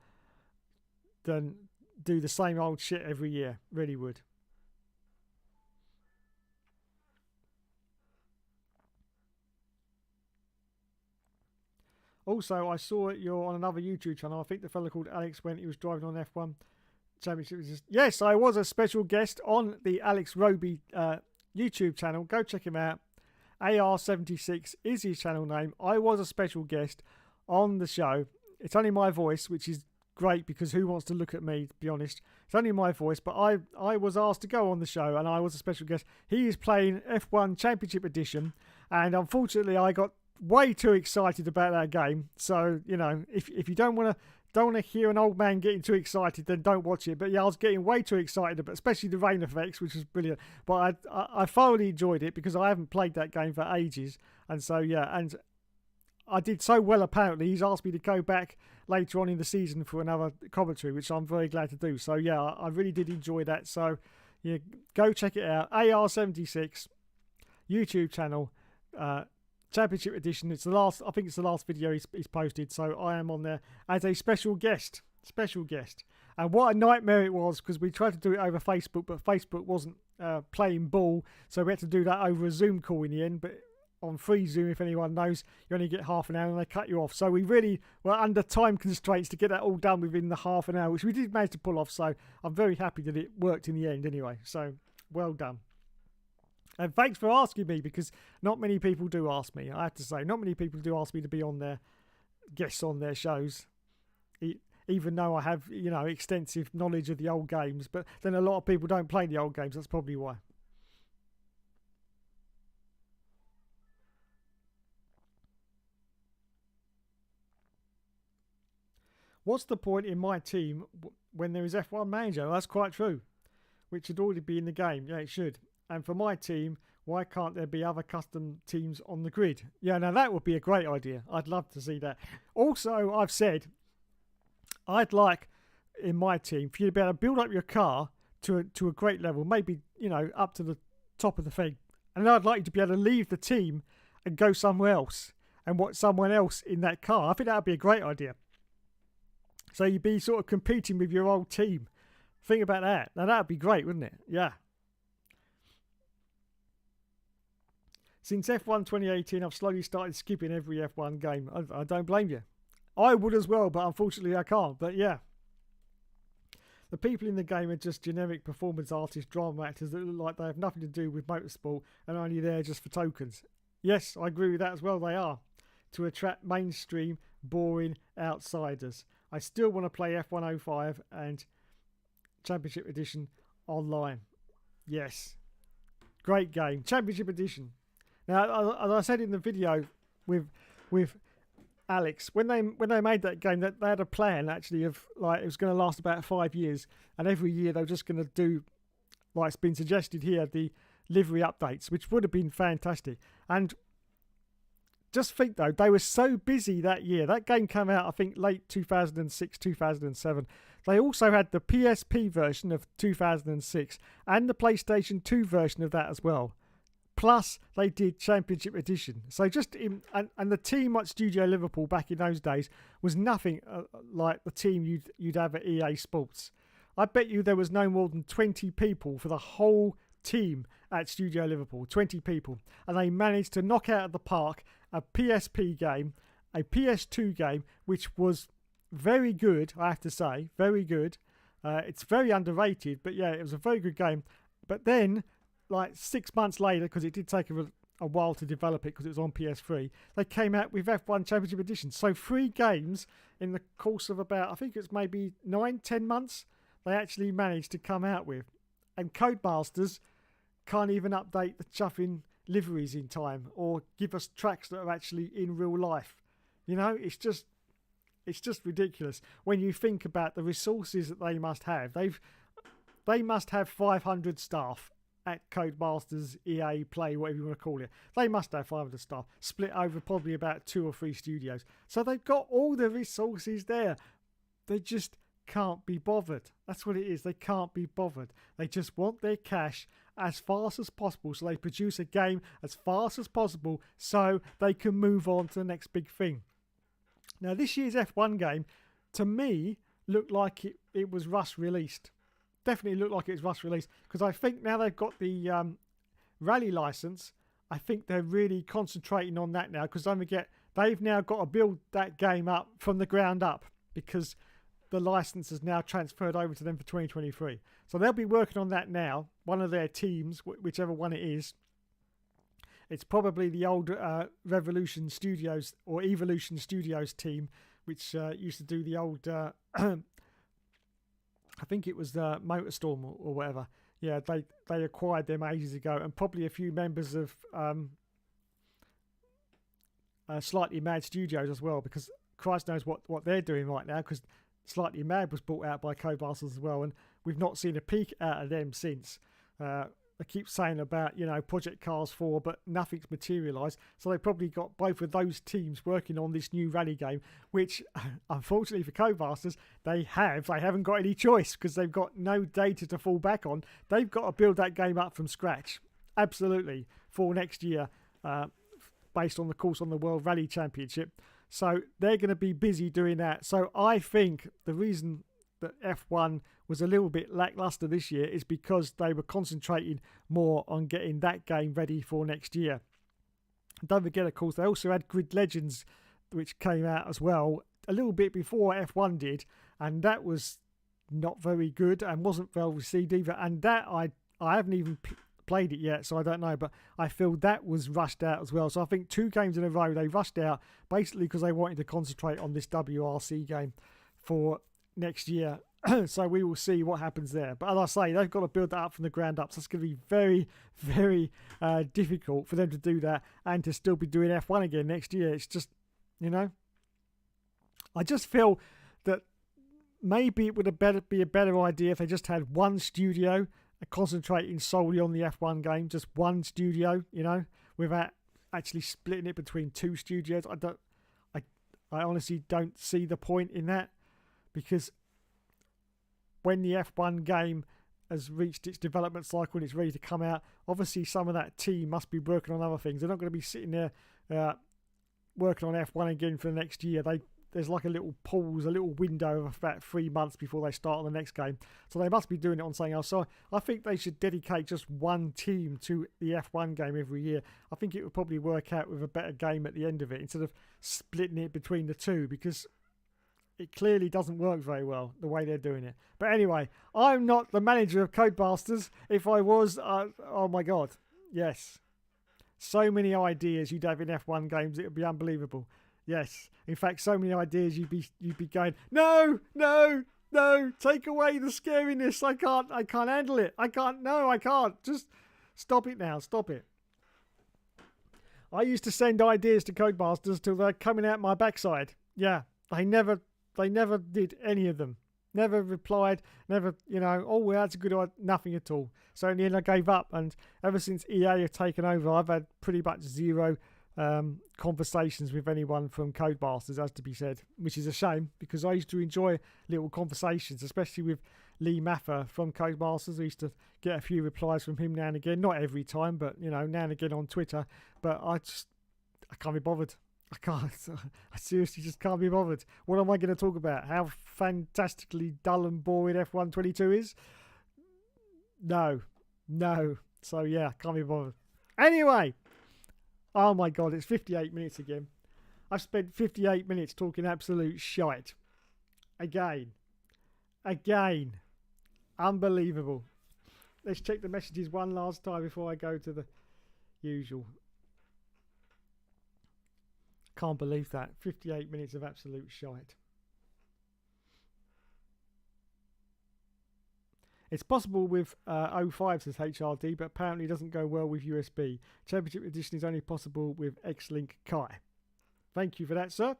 than do the same old shit every year. Really would. Also, I saw you're on another YouTube channel. I think the fella called Alex when he was driving on F1 Championship. Yes, I was a special guest on the Alex Roby YouTube channel. Go check him out. AR76 is his channel name. I was a special guest on the show. It's only my voice, which is great because who wants to look at me, to be honest? It's only my voice, but I was asked to go on the show and I was a special guest. He is playing F1 Championship Edition, and unfortunately I got way too excited about that game. So, you know, if you don't want to hear an old man getting too excited, then don't watch it. But yeah, I was getting way too excited, but especially the rain effects, which was brilliant. But I thoroughly enjoyed it because I haven't played that game for ages. And so, yeah, and I did so well, apparently. He's asked me to go back later on in the season for another commentary, which I'm very glad to do. So, yeah, I really did enjoy that. So, yeah, go check it out. AR76 YouTube channel. Championship Edition. It's the last. I think it's the last video he's posted. So I am on there as a special guest. And what a nightmare it was because we tried to do it over Facebook, but Facebook wasn't playing ball, so we had to do that over a Zoom call in the end. But on free Zoom, if anyone knows, you only get half an hour and they cut you off. So we really were under time constraints to get that all done within the half an hour, which we did manage to pull off. So I'm very happy that it worked in the end anyway. So well done. And thanks for asking me, because not many people do ask me. I have to say, not many people do ask me to be on their guests on their shows, even though I have, you know, extensive knowledge of the old games. But then a lot of people don't play the old games. That's probably why. What's the point in my team when there is F1 Manager? Well, that's quite true, which should already be in the game. Yeah, it should. And for my team, why can't there be other custom teams on the grid? Yeah, now that would be a great idea. I'd love to see that. Also, I've said I'd like in my team for you to be able to build up your car to a great level, maybe, you know, up to the top of the thing. And I'd like you to be able to leave the team and go somewhere else and watch someone else in that car. I think that would be a great idea. So you'd be sort of competing with your old team. Think about that. Now that would be great, wouldn't it? Yeah. Since F1 2018, I've slowly started skipping every F1 game. I don't blame you. I would as well, but unfortunately I can't. But yeah. The people in the game are just generic performance artists, drama actors that look like they have nothing to do with motorsport and are only there just for tokens. Yes, I agree with that as well, they are. To attract mainstream, boring outsiders. I still want to play F105 and Championship Edition online. Yes. Great game. Championship Edition. Now, as I said in the video with Alex, when they made that game, that they had a plan actually of like it was going to last about 5 years, and every year they were just going to do, like it's been suggested here, the livery updates, which would have been fantastic. And just think though, they were so busy that year. That game came out, I think, late 2006, 2007. They also had the PSP version of 2006 and the PlayStation 2 version of that as well. Plus, they did Championship Edition. So and the team at Studio Liverpool back in those days was nothing like the team you'd have at EA Sports. I bet you there was no more than 20 people for the whole team at Studio Liverpool. 20 people. And they managed to knock out of the park a PSP game, a PS2 game, which was very good, I have to say. Very good. It's very underrated, but yeah, it was a very good game. But then, like 6 months later, because it did take a while to develop it because it was on PS3, they came out with F1 Championship Edition. So 3 games in the course of about, I think it's maybe 9-10 months, they actually managed to come out with. And Codemasters can't even update the chuffing liveries in time or give us tracks that are actually in real life. You know, it's just ridiculous when you think about the resources that they must have. They must have 500 staff at Codemasters, EA Play, whatever you want to call it. They must have 500 staff split over probably about 2 or 3 studios. So they've got all the resources there. They just can't be bothered. That's what it is. They can't be bothered. They just want their cash as fast as possible, so they produce a game as fast as possible so they can move on to the next big thing. Now, this year's F1 game, to me, looked like it was rush released. Definitely looked like it was rush released, because I think now they've got the rally license, I think they're really concentrating on that now, because don't forget, they've now got to build that game up from the ground up, because the license is now transferred over to them for 2023. So they'll be working on that now. One of their teams, whichever one it is, it's probably the old Revolution Studios or Evolution Studios team, which used to do the old, I think it was Motorstorm or whatever. Yeah, they acquired them ages ago, and probably a few members of Slightly Mad Studios as well, because Christ knows what they're doing right now, because Slightly Mad was bought out by Codemasters as well, and we've not seen a peek out of them since. They keep saying about, you know, Project Cars 4, but nothing's materialised. So they probably got both of those teams working on this new rally game, which, unfortunately for Codemasters, they haven't got any choice because they've got no data to fall back on. They've got to build that game up from scratch, absolutely, for next year, based on the course on the World Rally Championship. So they're going to be busy doing that. So I think the reason that F1 was a little bit lackluster this year is because they were concentrating more on getting that game ready for next year. Don't forget, of course, they also had Grid Legends, which came out as well a little bit before F1 did, and that was not very good and wasn't well received either. And that I haven't even played it yet, so I don't know, but I feel that was rushed out as well. So I think 2 games in a row they rushed out basically because they wanted to concentrate on this WRC game for next year. So we will see what happens there. But as I say, they've got to build that up from the ground up. So it's going to be very, very difficult for them to do that and to still be doing F1 again next year. It's just, you know, I just feel that maybe it would have be a better idea if they just had one studio concentrating solely on the F1 game, just one studio, you know, without actually splitting it between 2 studios. I honestly don't see the point in that, because when the F1 game has reached its development cycle and it's ready to come out, obviously some of that team must be working on other things. They're not going to be sitting there working on F1 again for the next year. There's like a little pause, a little window of about 3 months before they start on the next game. So they must be doing it on something else. So I think they should dedicate just one team to the F1 game every year. I think it would probably work out with a better game at the end of it instead of splitting it between the 2, because it clearly doesn't work very well the way they're doing it. But anyway, I'm not the manager of Codemasters. If I was, oh my God, yes. So many ideas you'd have in F1 games, it would be unbelievable. Yes, in fact, so many ideas you'd be going, no, take away the scariness. I can't handle it. I can't. Just stop it now. Stop it. I used to send ideas to Codemasters till they're coming out my backside. Yeah, they never did any of them. Never replied, never, oh, that's a good idea, nothing at all. So in the end I gave up, and ever since EA have taken over, I've had pretty much zero conversations with anyone from Codemasters, as to be said, which is a shame, because I used to enjoy little conversations, especially with Lee Maffer from Codemasters. I used to get a few replies from him now and again, not every time, but now and again on Twitter. But I can't be bothered. I seriously just can't be bothered. What am I going to talk about? How fantastically dull and boring F122 is? No. So yeah, can't be bothered. Anyway, oh my God, it's 58 minutes again. I've spent 58 minutes talking absolute shite. Again. Unbelievable. Let's check the messages one last time before I go to the usual. Can't believe that. 58 minutes of absolute shite. It's possible with 05, says HRD, but apparently it doesn't go well with USB. Championship Edition is only possible with X-Link Kai. Thank you for that, sir.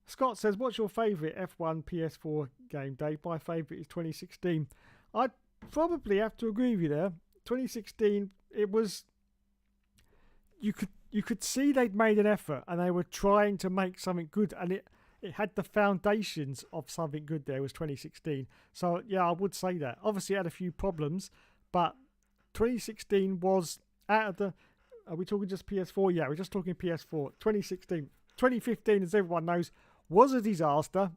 Scott says, what's your favourite F1 PS4 game, Dave? My favourite is 2016. I'd probably have to agree with you there. 2016, it was... You could see they'd made an effort and they were trying to make something good, and it had the foundations of something good there. It was 2016. So, yeah, I would say that. Obviously, it had a few problems, but 2016 was out of the... Are we talking just PS4? Yeah, we're just talking PS4. 2016. 2015, as everyone knows, was a disaster.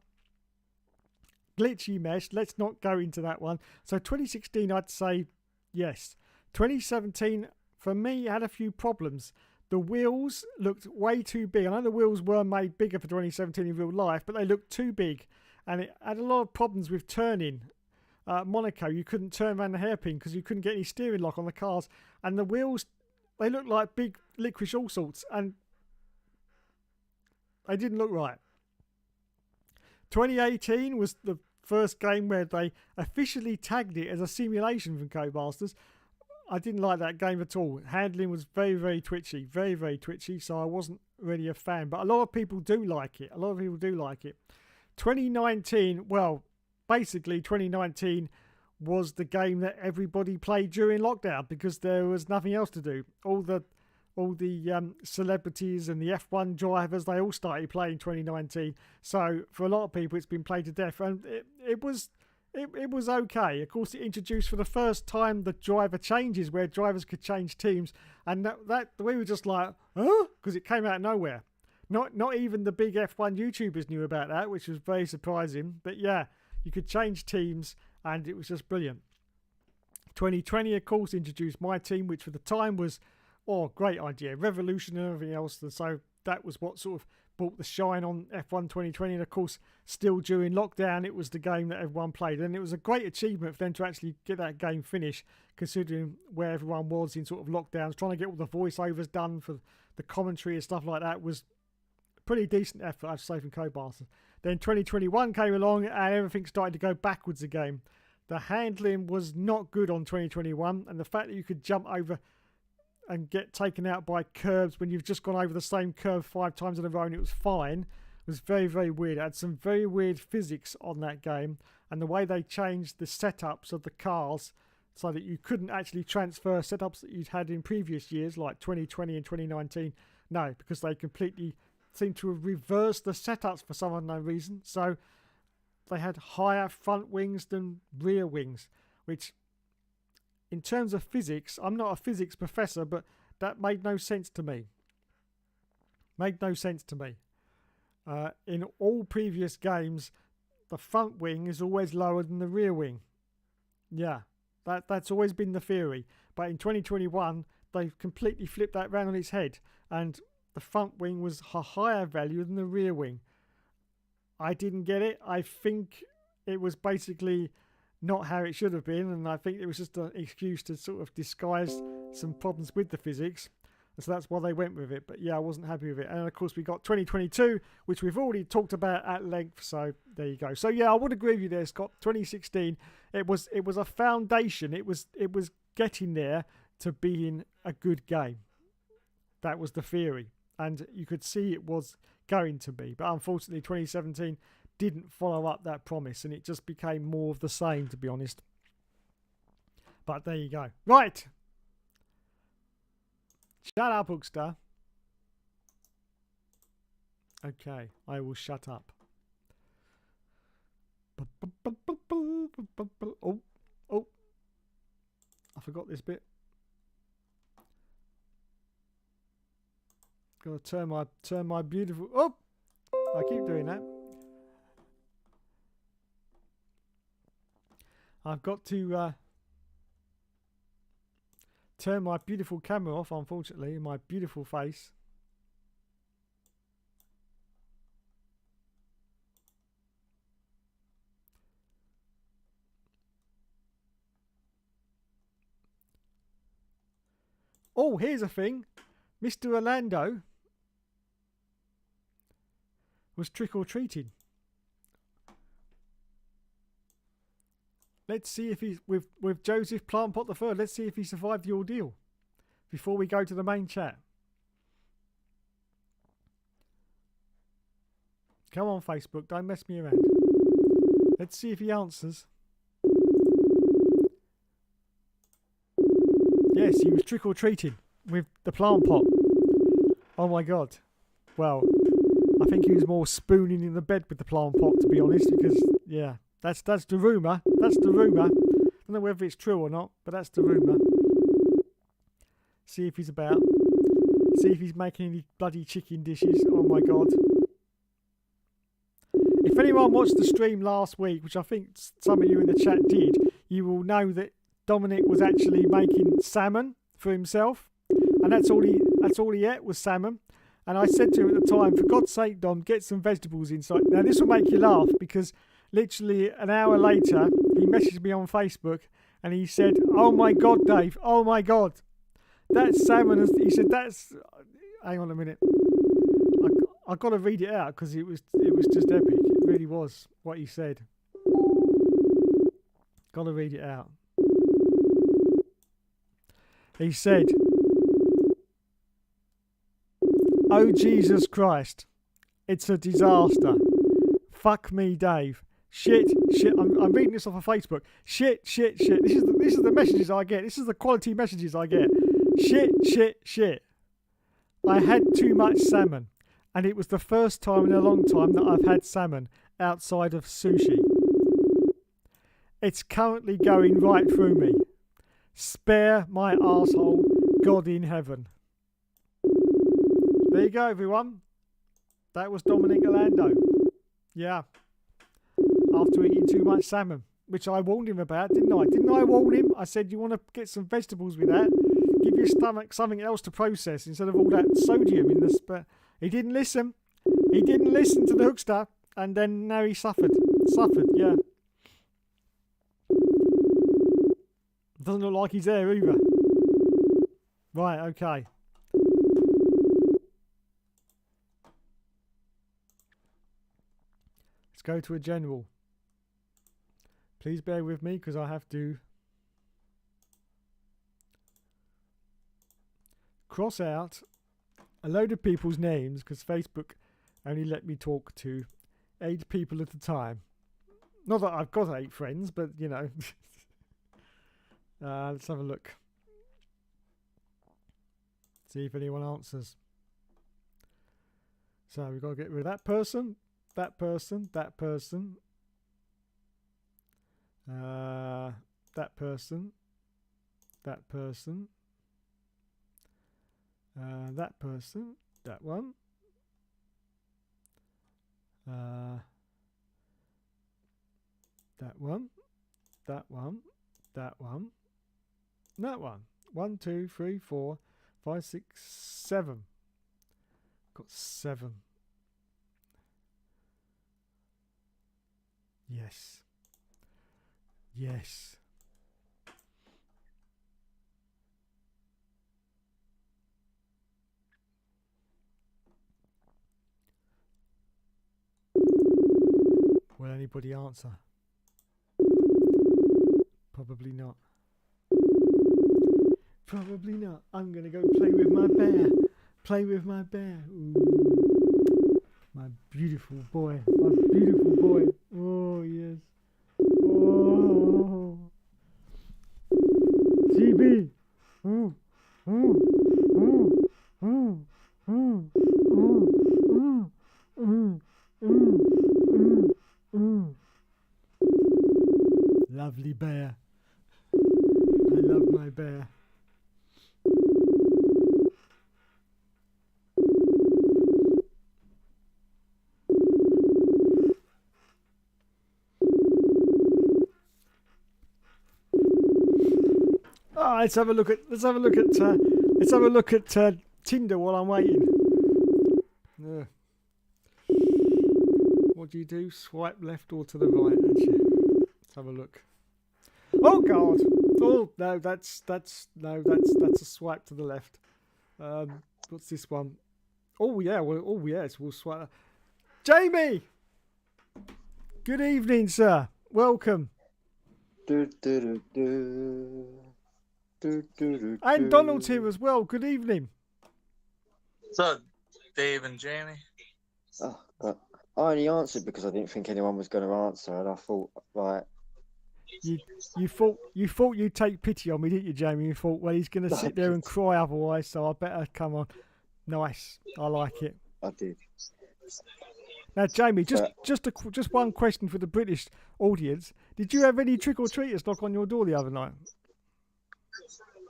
Glitchy mess. Let's not go into that one. So, 2016, I'd say yes. 2017, for me, had a few problems. The wheels looked way too big. I know the wheels were made bigger for 2017 in real life, but they looked too big. And it had a lot of problems with turning. Monaco, you couldn't turn around the hairpin because you couldn't get any steering lock on the cars. And the wheels, they looked like big licorice all sorts. And they didn't look right. 2018 was the first game where they officially tagged it as a simulation from Codemasters. I didn't like that game at all. Handling was very, very twitchy. Very, very twitchy, so I wasn't really a fan. But a lot of people do like it. 2019, well, basically 2019 was the game that everybody played during lockdown because there was nothing else to do. All the celebrities and the F1 drivers, they all started playing 2019. So for a lot of people, it's been played to death. And it was okay. Of course, it introduced for the first time the driver changes where drivers could change teams. And that we were just like, huh? Because it came out of nowhere. Not even the big F1 YouTubers knew about that, which was very surprising. But yeah, you could change teams and it was just brilliant. 2020, of course, introduced my team, which for the time was, great idea. Revolution and everything else. And so that was what sort of brought the shine on F1 2020. And of course, still during lockdown, it was the game that everyone played. And it was a great achievement for them to actually get that game finished, considering where everyone was in sort of lockdowns. Trying to get all the voiceovers done for the commentary and stuff like that was a pretty decent effort, I'd say, from Codemasters. Then 2021 came along and everything started to go backwards again. The handling was not good on 2021, and the fact that you could jump over and get taken out by curbs when you've just gone over the same curve 5 times in a row and it was fine was very, very weird. It had some very weird physics on that game, and the way they changed the setups of the cars so that you couldn't actually transfer setups that you'd had in previous years like 2020 and 2019. No, because they completely seemed to have reversed the setups for some unknown reason. So they had higher front wings than rear wings, which in terms of physics, I'm not a physics professor, but that made no sense to me. In all previous games, the front wing is always lower than the rear wing. Yeah, that's always been the theory. But in 2021, they've completely flipped that round on its head, and the front wing was a higher value than the rear wing. I didn't get it. I think it was basically not how it should have been, and I think it was just an excuse to sort of disguise some problems with the physics. And so that's why they went with it. But yeah, I wasn't happy with it. And of course, we got 2022, which we've already talked about at length. So there you go. So yeah, I would agree with you there, Scott. 2016, it was a foundation. It was getting there to being a good game. That was the theory, and you could see it was going to be. But unfortunately, 2017 didn't follow up that promise, and it just became more of the same, to be honest. But there you go. Right. Shut up, Hookster. Okay, I will shut up. Oh, I forgot this bit. Gotta turn my beautiful. Oh, I keep doing that. I've got to turn my beautiful camera off, unfortunately, my beautiful face. Oh, here's a thing. Mr. Orlando was trick-or-treating. Let's see if he's with Joseph Plantpot III. Let's see if he survived the ordeal before we go to the main chat. Come on, Facebook, don't mess me around. Let's see if he answers. Yes, he was trick-or-treating with the plant pot. Oh my god. Well, I think he was more spooning in the bed with the plant pot, to be honest, because yeah, that's the rumour. That's the rumour. I don't know whether it's true or not, but that's the rumour. See if he's about. See if he's making any bloody chicken dishes. Oh my god. If anyone watched the stream last week, which I think some of you in the chat did, you will know that Dominic was actually making salmon for himself, and that's all he ate was salmon. And I said to him at the time, for God's sake, Dom, get some vegetables inside. Now this will make you laugh, because literally an hour later he messaged me on Facebook and he said, "Oh my God, Dave! Oh my God, that salmon!" He said, "That's." Hang on a minute. I got to read it out because it was just epic. It really was what he said. Got to read it out. He said, "Oh Jesus Christ, it's a disaster. Fuck me, Dave. Shit. I'm reading this off of Facebook. Shit. This is the messages I get. This is the quality messages I get. Shit. I had too much salmon, and it was the first time in a long time that I've had salmon outside of sushi. It's currently going right through me. Spare my arsehole, God in heaven." There you go, everyone. That was Dominic Orlando. Yeah. After eating too much salmon, which I warned him about, didn't I? Didn't I warn him? I said, you want to get some vegetables with that? Give your stomach something else to process instead of all that sodium in this. But he didn't listen. He didn't listen to the Hookster, and then now he suffered. Yeah. Doesn't look like he's there either. Right, okay. Let's go to a general. Please bear with me because I have to cross out a load of people's names because Facebook only let me talk to 8 people at a time. Not that I've got 8 friends, but you know. Let's have a look. See if anyone answers. So we've got to get rid of that person, that person, that person, that person, that person, that person, that one, that one, that one, that one, that one. 1, 2, 3, 4, 5, 6, 7. Got 7. Yes. Yes. Will anybody answer? Probably not. Probably not. I'm going to go play with my bear. Play with my bear. Ooh. My beautiful boy. My beautiful boy. Oh, yes. Oh. GB. Ooh. Ooh. Ooh. Ooh. Ooh. Ooh. Ooh. Ooh. Ooh. Lovely bear. I love my bear. Oh, let's have a look at Tinder while I'm waiting. What do you do? Swipe left or to the right? Let's have a look. Oh God! Oh no, that's a swipe to the left. What's this one? Oh yeah, yes, we'll swipe. Jamie, good evening, sir. Welcome. And Donald's here as well. Good evening. What's up, Dave and Jamie? Oh, I only answered because I didn't think anyone was going to answer, and I thought, right. You thought you'd take pity on me, didn't you, Jamie? You thought, well, he's going to sit there and cry otherwise, so I better come on. Nice, I like it. I did. Now, Jamie, just one question for the British audience: did you have any trick or treaters knock on your door the other night?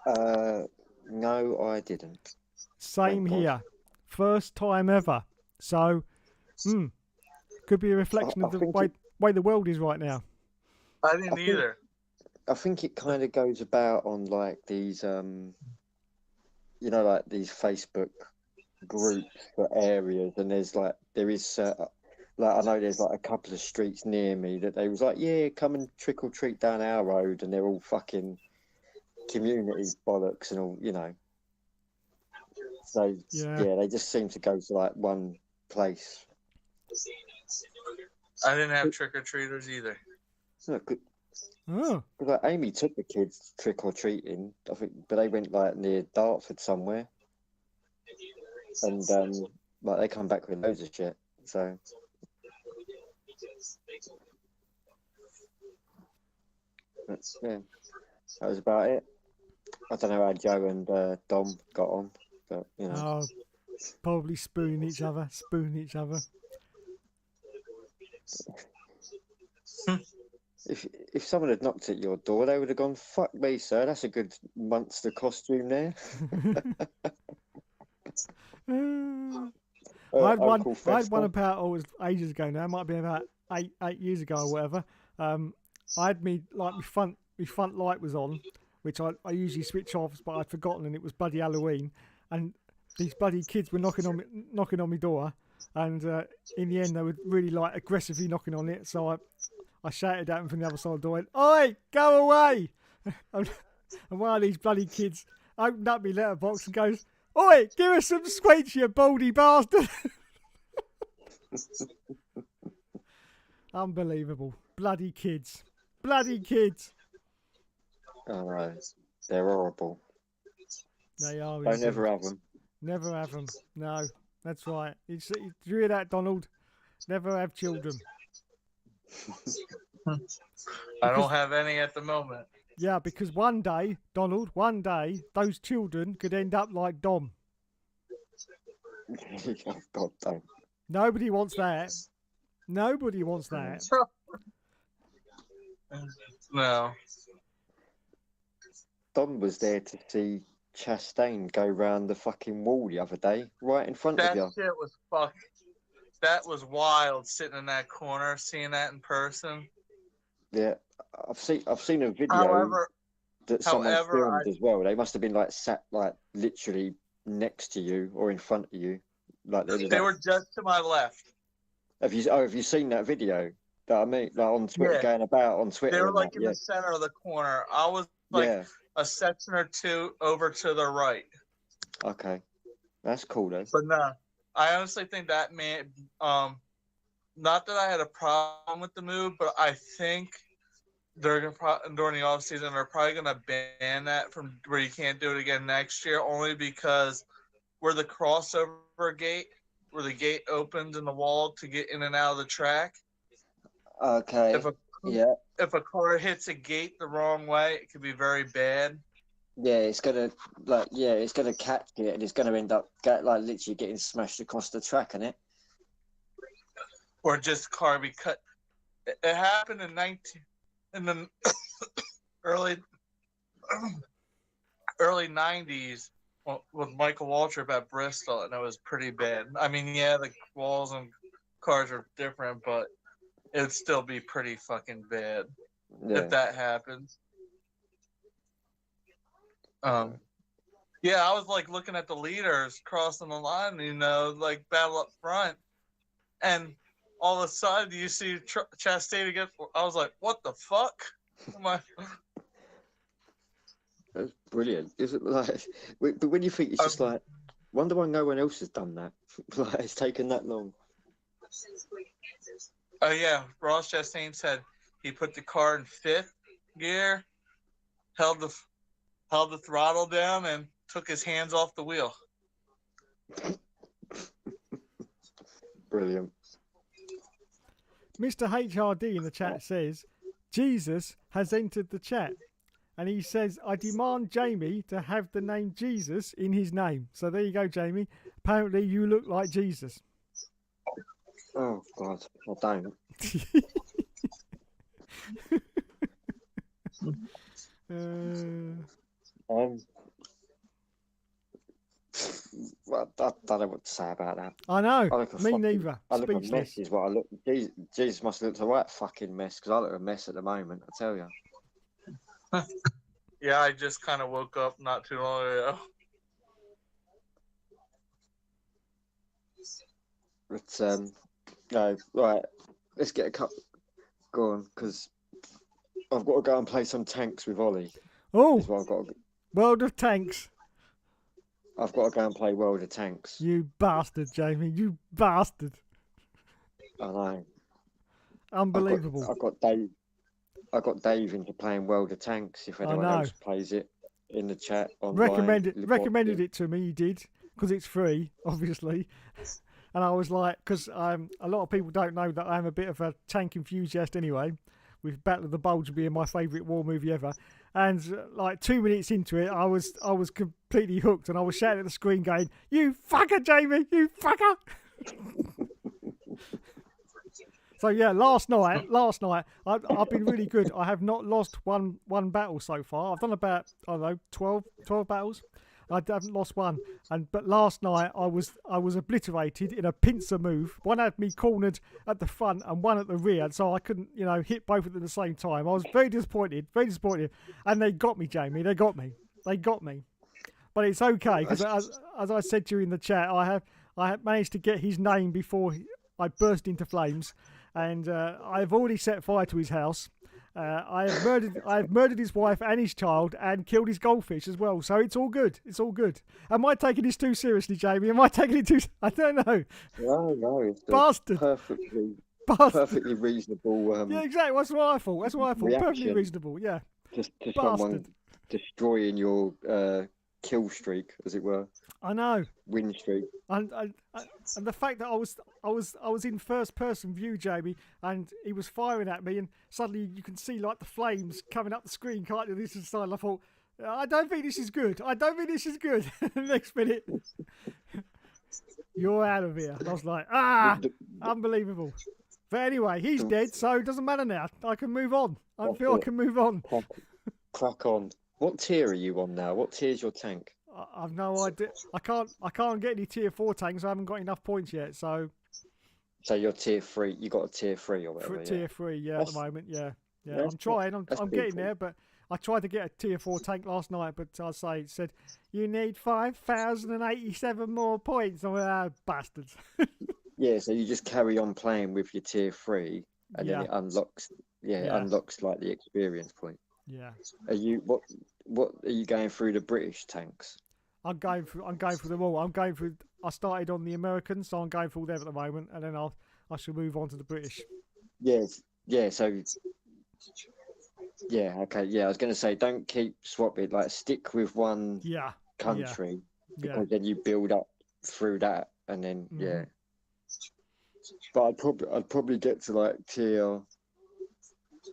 No, I didn't. Same here, first time ever. So, could be a reflection of the way the world is right now. I didn't either. I think it kind of goes about on like these, like these Facebook groups for areas, and there is I know there's like a couple of streets near me that they was like, yeah, come and trick or treat down our road, and they're all fucking community bollocks and all, So yeah, they just seem to go to like one place. I didn't have trick or treaters either. Oh. Because like Amy took the kids trick or treating, I think, but they went like near Dartford somewhere, and like they come back with loads of shit. So yeah, that was about it. I don't know how Joe and Dom got on, but Oh, probably spooning each other. If someone had knocked at your door, they would have gone, "Fuck me, sir. That's a good monster costume there." I had one about it was ages ago now. It might be about eight years ago or whatever. I had my front light was on, which I usually switch off, but I'd forgotten, and it was bloody Halloween, and these bloody kids were knocking on my door, and in the end they were really aggressively knocking on it. So I shouted at them from the other side of the door, "Oi, go away!" and one of these bloody kids opened up my letterbox and goes, "Oi, give us some sweets, you baldy bastard!" Unbelievable. Bloody kids. Oh no, they're horrible. They are. Don't ever have them. Never have them. No, that's right. You hear that, Donald? Never have children. I don't have any at the moment. Yeah, because one day, Donald, those children could end up like Dom. Oh, God, don't. Nobody wants that. No. Dom was there to see Chastain go round the fucking wall the other day, right in front of you. That shit was fucking. That was wild, sitting in that corner, seeing that in person. Yeah, I've seen a video that someone filmed as well. They must have been sat literally next to you or in front of you. They were just to my left. Have you seen that video? That I mean, like on Twitter, Yeah. going about on They Twitter were and like that. in Yeah, the center of the corner. I was like yeah. a section or two over to the right. Okay, that's cool though. But no, I honestly think that man. Not that I had a problem with the move, but I think during the off season they're probably gonna ban that from where you can't do it again next year, only because where the crossover gate, where the gate opens in the wall to get in and out of the track. Okay. Yeah. If a car hits a gate the wrong way, it could be very bad. Yeah, it's gonna it's gonna catch it, and it's gonna end up literally getting smashed across the track, isn't it? Or just car be cut. It happened in the early early 90s with Michael Waltrip at Bristol, and it was pretty bad. I mean, yeah, the walls and cars are different, but it'd still be pretty fucking bad if that happens. Yeah, I was like looking at the leaders crossing the line, like battle up front, and all of a sudden you see Chastain get. I was like, "What the fuck?" That's brilliant. Is it like? But when you think it's just like, wonder why no one else has done that. Like it's taken that long. Oh yeah, Ross Chastain said he put the car in 5th gear, held the throttle down, and took his hands off the wheel. Brilliant. Mr. HRD in the chat says, Jesus has entered the chat. And he says, I demand Jamie to have the name Jesus in his name. So there you go, Jamie. Apparently you look like Jesus. Oh, God. I don't. Well, I don't know what to say about that. I know. Me neither. I look a Speechless. mess is what I look. Jesus must look a right fucking mess, because I look a mess at the moment, I tell you. Yeah, I just kind of woke up not too long ago. But no, right. Let's get a cup going, because I've got to go and play some tanks with Ollie. Oh, I've got to, World of Tanks. I've got to go and play World of Tanks. You bastard, Jamie. You bastard. I know. Unbelievable. I got Dave into playing World of Tanks. If anyone else plays it in the chat online, recommended it to me. He did, because it's free, obviously. And I was like, because a lot of people don't know that I'm a bit of a tank enthusiast anyway, with Battle of the Bulge being my favourite war movie ever. And like 2 minutes into it, I was completely hooked, and I was shouting at the screen going, "You fucker, Jamie! You fucker!" So yeah, last night, I've been really good. I have not lost one battle so far. I've done about 12 battles. I haven't lost one. But last night I was obliterated in a pincer move. One had me cornered at the front and one at the rear, so I couldn't hit both of them at the same time. I was very disappointed, and they got me, Jamie. They got me. But it's okay, because as I said to you in the chat, I have managed to get his name before I burst into flames. And I've already set fire to his house. I have murdered his wife and his child, and killed his goldfish as well. So it's all good. It's all good. Am I taking this too seriously, Jamie? Am I taking it too? I don't know. No, it's bastard. Perfectly reasonable. Yeah, exactly. That's what I thought. Reaction. Perfectly reasonable. Yeah. Just to someone destroying your kill streak, as it were. I know. Win streak. And the fact that I was in first person view, Jamie, and he was firing at me, and suddenly you can see like the flames coming up the screen, can't you? This side. I thought, I don't think this is good. Next minute, you're out of here. And I was like, unbelievable. But anyway, he's dead, so it doesn't matter now. I can move on. I feel I can move on. Crack on. What tier are you on now? What tier is your tank? I've no idea. I can't get any tier 4 tanks. I haven't got enough points yet. So you're tier 3. You got a tier 3 or whatever. Tier 3, at the moment. Yeah. I'm trying. I'm getting there, but I tried to get a tier 4 tank last night, but it said you need 5,087 more points. I'm like, bastards. Yeah, so you just carry on playing with your tier 3. and Yeah. then it unlocks. Yeah, it Yeah. unlocks like the experience point. Yeah. Are you what are you going through the British tanks? I'm going through them all. I'm going through. I started on the Americans, so I'm going through them at the moment, and then I shall move on to the British. Yes, yeah. So yeah, okay, yeah. I was going to say, don't keep swapping. Like, stick with one Yeah. country Yeah. because then you build up through that, and then yeah. Mhm. But I'd probably get to like tier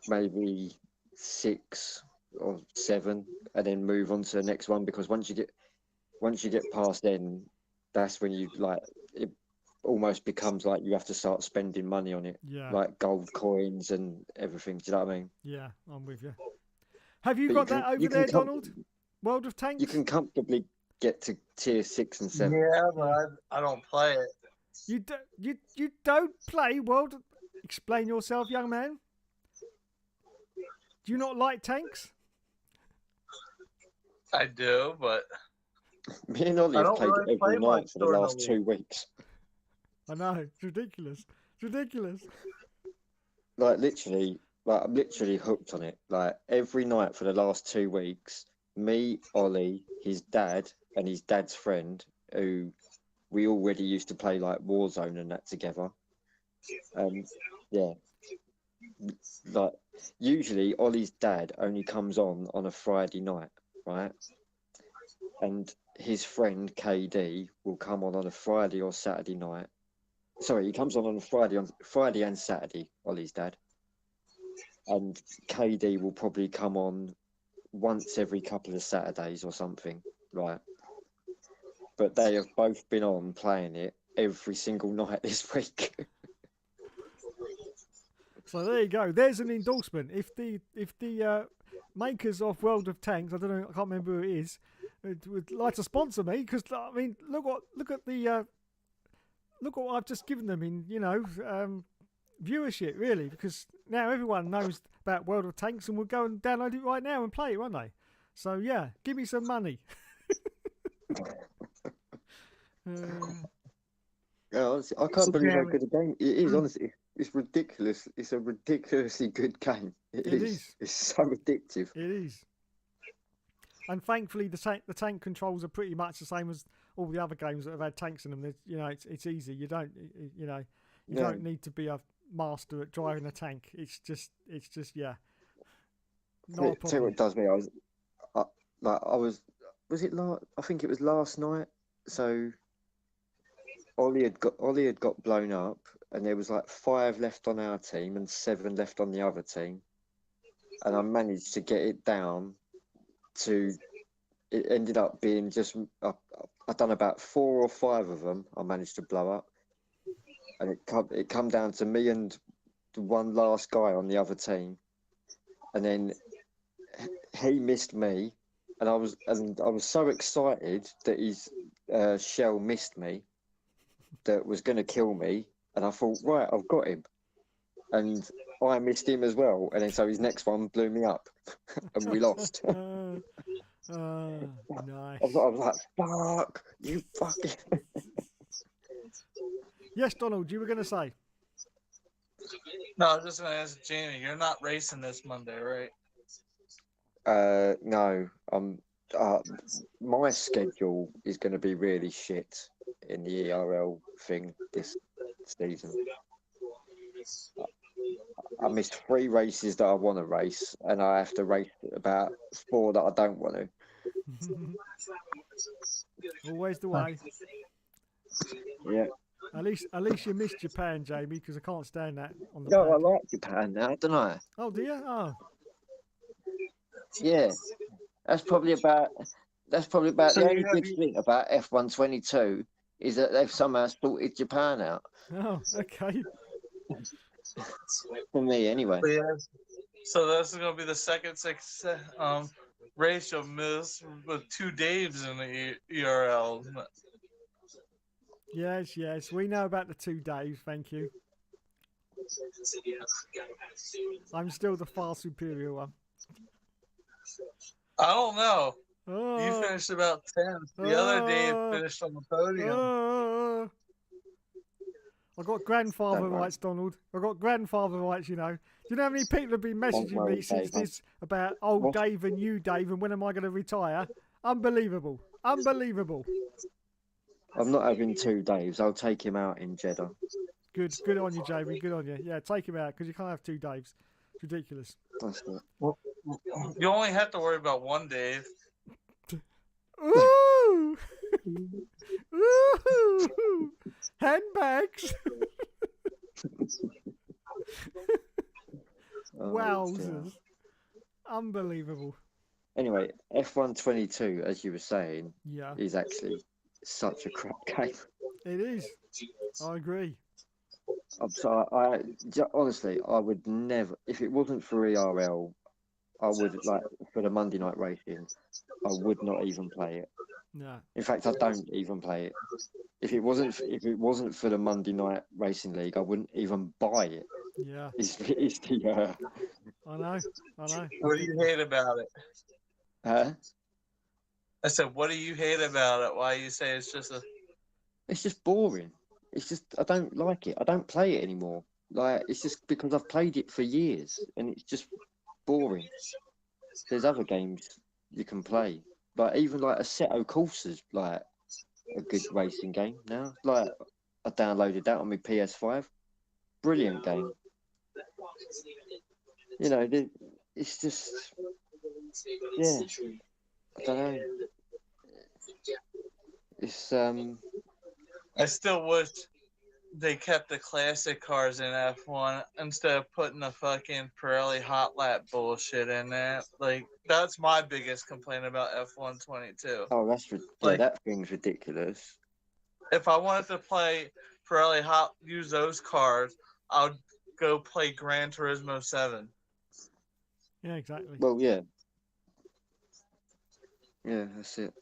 maybe 6 or 7, and then move on to the next one because once you get past then, that's when you like it almost becomes like you have to start spending money on it, Yeah. like gold coins and everything. Do you know what I mean? Yeah. I'm with you. Have you But got that over there, Donald? World of Tanks. you can comfortably get to tier 6 and 7. Yeah, but Yeah. I don't play it. You don't play World. Explain yourself, young man. Do you not like tanks? I do, but Me and Ollie I have don't played really it play every night much for the during the last week. 2 weeks. I know, it's ridiculous. It's ridiculous. Like literally, like I'm literally hooked on it. Like every night for the last 2 weeks, me, Ollie, his dad, and his dad's friend, who we already used to play like Warzone and that together. Yeah, like usually Ollie's dad only comes on a Friday night, right? And his friend KD will come on a Friday or Saturday night. Sorry, he comes on a Friday and Saturday. Ollie's dad, and KD will probably come on once every couple of Saturdays or something, right? But they have both been on playing it every single night this week. So there you go. There's an endorsement. If the makers of World of Tanks, I don't know, I can't remember who it is, would like to sponsor me, because I mean, look what I've just given them in viewership, really, because now everyone knows about World of Tanks and will go and download it right now and play it, won't they? So yeah, give me some money. Yeah, honestly, I can't believe how good a game it is. Honestly, it's ridiculous. It's a ridiculously good game. It is. It's so addictive. It is. And thankfully, the tank controls are pretty much the same as all the other games that have had tanks in them. It's easy. You don't don't need to be a master at driving a tank. It's just yeah. Not a Tell you problem. what does me. Was it last? I think it was last night. So Ollie had got blown up, and there was like 5 left on our team and 7 left on the other team, and I managed to get it down to. It ended up being just I've done about 4 or 5 of them. I managed to blow up, and it come down to me and the one last guy on the other team, and then he missed me, and I was so excited that his shell missed me, that was going to kill me, and I thought, right, I've got him, and I missed him as well, and then so his next one blew me up, and we lost. Nice. I was like, fuck, you fucking. Yes, Donald, you were going to say. No, I was just gonna ask Jamie. You're not racing this Monday, right? No, my schedule is going to be really shit in the ERL thing this season. I missed 3 races that I want to race, and I have to race about 4 that I don't want to. Always the way. Yeah. At least you missed Japan, Jamie, because I can't stand that on the No, I pad. like Japan now, don't I? Oh, do you? Oh. Yeah. That's probably about So the only you have good thing about F122 is that they've somehow sorted Japan out. Oh, okay. For me, anyway. But yeah, so this is gonna be the second race you'll miss with 2 Daves in the ERL. Yes. We know about the 2 days, thank you. I'm still the far superior one. I don't know. Oh, You finished about 10th. The other Dave finished on the podium. I got grandfather Don't worry. rights, Donald. I got grandfather rights. You know. Do you know how many people have been messaging worry, me since Dave. this about old What? Dave and you, Dave, and when am I going to retire? Unbelievable. Unbelievable. I'm not having 2 Daves. I'll take him out in Jeddah. Good on you, Jamie. Good on you. Yeah, take him out because you can't have 2 Daves. It's ridiculous. That's it. You only have to worry about one, Dave. Ooh! Ooh! Handbags! Oh, Wowzers. dear. Unbelievable. Anyway, F122, as you were saying, Yeah, is actually such a crap game. it is. I agree. I'm sorry. Honestly, I would never, if it wasn't for ERL, I would, like, for the Monday night racing, I would not even play it. No. In fact, I don't even play it. If it wasn't for the Monday night racing league, I wouldn't even buy it. Yeah, It's the I know. What do you hate about it? huh? I said, what do you hate about it? Why you say it's just a... It's just boring. It's just I don't like it. I don't play it anymore. Like it's just because I've played it for years and it's just boring. There's other games you can play. Like even like Assetto Corsa's like a good racing game now. Like I downloaded that on my PS5. Brilliant game. You know, it's just yeah. I don't know. It's I still wish they kept the classic cars in F1 instead of putting the fucking Pirelli hot lap bullshit in there. Like, that's my biggest complaint about F1 22. oh Like, that thing's ridiculous. if I wanted to play Pirelli hot, use those cars, I would go play Gran Turismo 7. Yeah, exactly. Well, yeah. Yeah, that's it.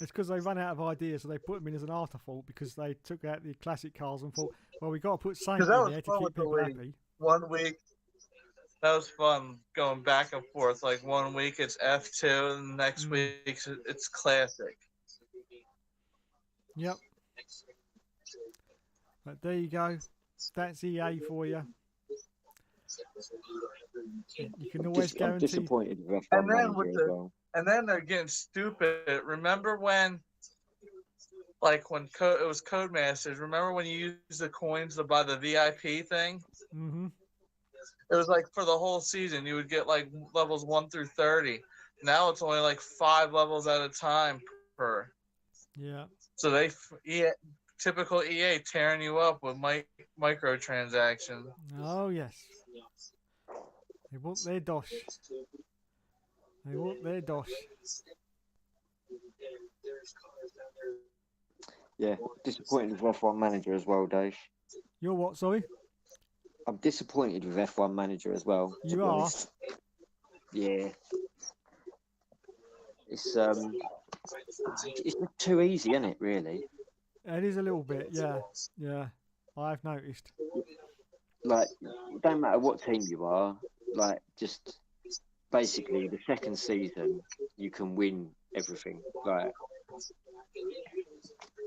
It's because they run out of ideas, so they put them in as an afterthought because they took out the classic cars and thought, well, we've got to put something that in was there to fun keep with the people league. happy. 1 week, that was fun going back and forth. Like 1 week it's F2, and the next week it's classic. Yep. But there you go. That's EA for you. You can always I'm guarantee. disappointed with F1 And then Manager with as the well. and then they're getting stupid. Remember when, like when it was Codemasters? Remember when you used the coins to buy the VIP thing? Mm-hmm. It was like for the whole season, you would get like levels 1 through 30. Now it's only like 5 levels at a time per. Yeah. So typical EA tearing you up with microtransactions. Oh yes. They want their dosh. They want their dosh. Yeah, disappointed with F1 Manager as well, Dave. You're what? Sorry. I'm disappointed with F1 Manager as well. To You be are? honest. Yeah. It's just too easy, isn't it? Really. It is a little bit. Yeah. Yeah. I've noticed. Like, it don't matter what team you are. Like, just basically the second season, you can win everything. Like,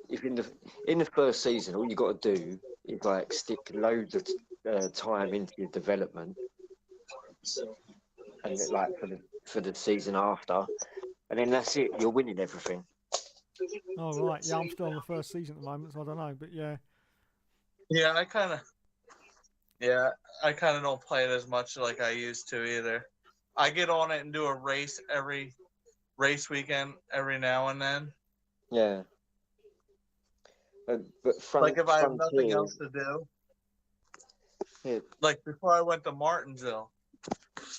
if in the first season, all you got to do is like stick loads of time into your development, and like for the season after, and then that's it. You're winning everything. Oh right. Yeah, I'm still on the first season at the moment, so I don't know. But yeah. Yeah, I kind of don't play it as much like I used to either. I get on it and do a race every race weekend every now and then. Yeah. But Like if I have nothing Frontier, else to do. yeah, Like before I went to Martinsville,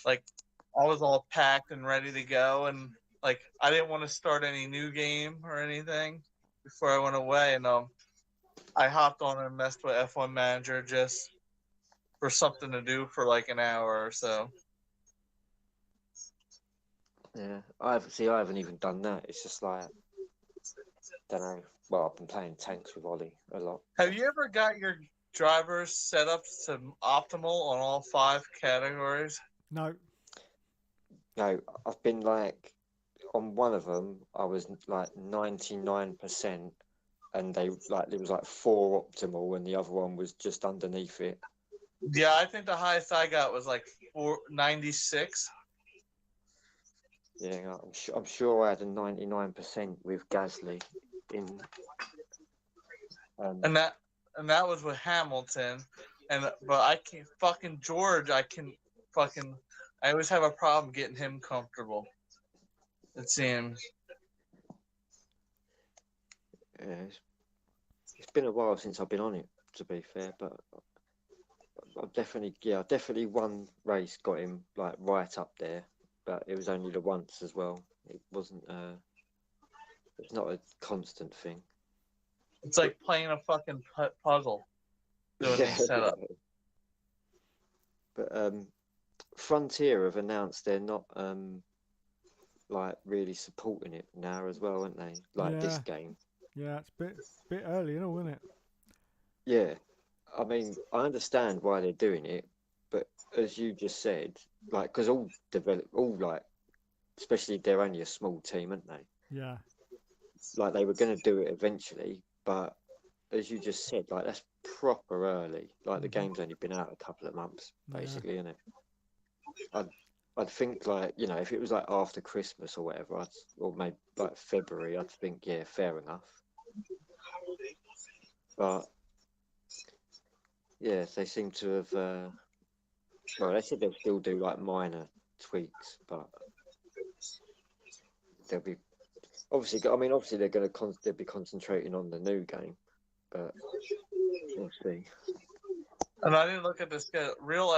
like I was all packed and ready to go, and like I didn't want to start any new game or anything before I went away, and I hopped on and messed with F1 Manager just for something to do for like an hour or so. yeah. I haven't even done that. It's just like, don't know. Well, I've been playing tanks with Ollie a lot. Have you ever got your drivers set up to optimal on all 5 categories? No. No, I've been like on one of them. I was like 99%, and they like there was like 4 optimal, and the other one was just underneath it. Yeah, I think the highest I got was like 496. Yeah, I'm sure I had a 99% with Gasly in. And that was with Hamilton, but I can't fucking George. I always have a problem getting him comfortable. It seems. Yeah, it's been a while since I've been on it, to be fair, but I've definitely one race got him like right up there, but it was only the once as well. It wasn't. It's not a constant thing. It's like playing a fucking puzzle, doing these setup. But Frontier have announced they're not like really supporting it now as well, aren't they? Like this game. Yeah, it's a bit early, isn't it? Yeah, I mean, I understand why they're doing it, but as you just said, like, because all like, especially they're only a small team, aren't they? Yeah. Like they were going to do it eventually, but as you just said, like that's proper early. Like the game's only been out a couple of months, basically, isn't it? I'd think like, you know, if it was like after Christmas or whatever, or maybe like February, I'd think, yeah, fair enough. But yeah, they seem to have. Well, they said they'll still do like minor tweaks, but they'll be obviously. I mean, obviously they're going to they'll be concentrating on the new game, but we'll see. And I didn't look at this schedule. Real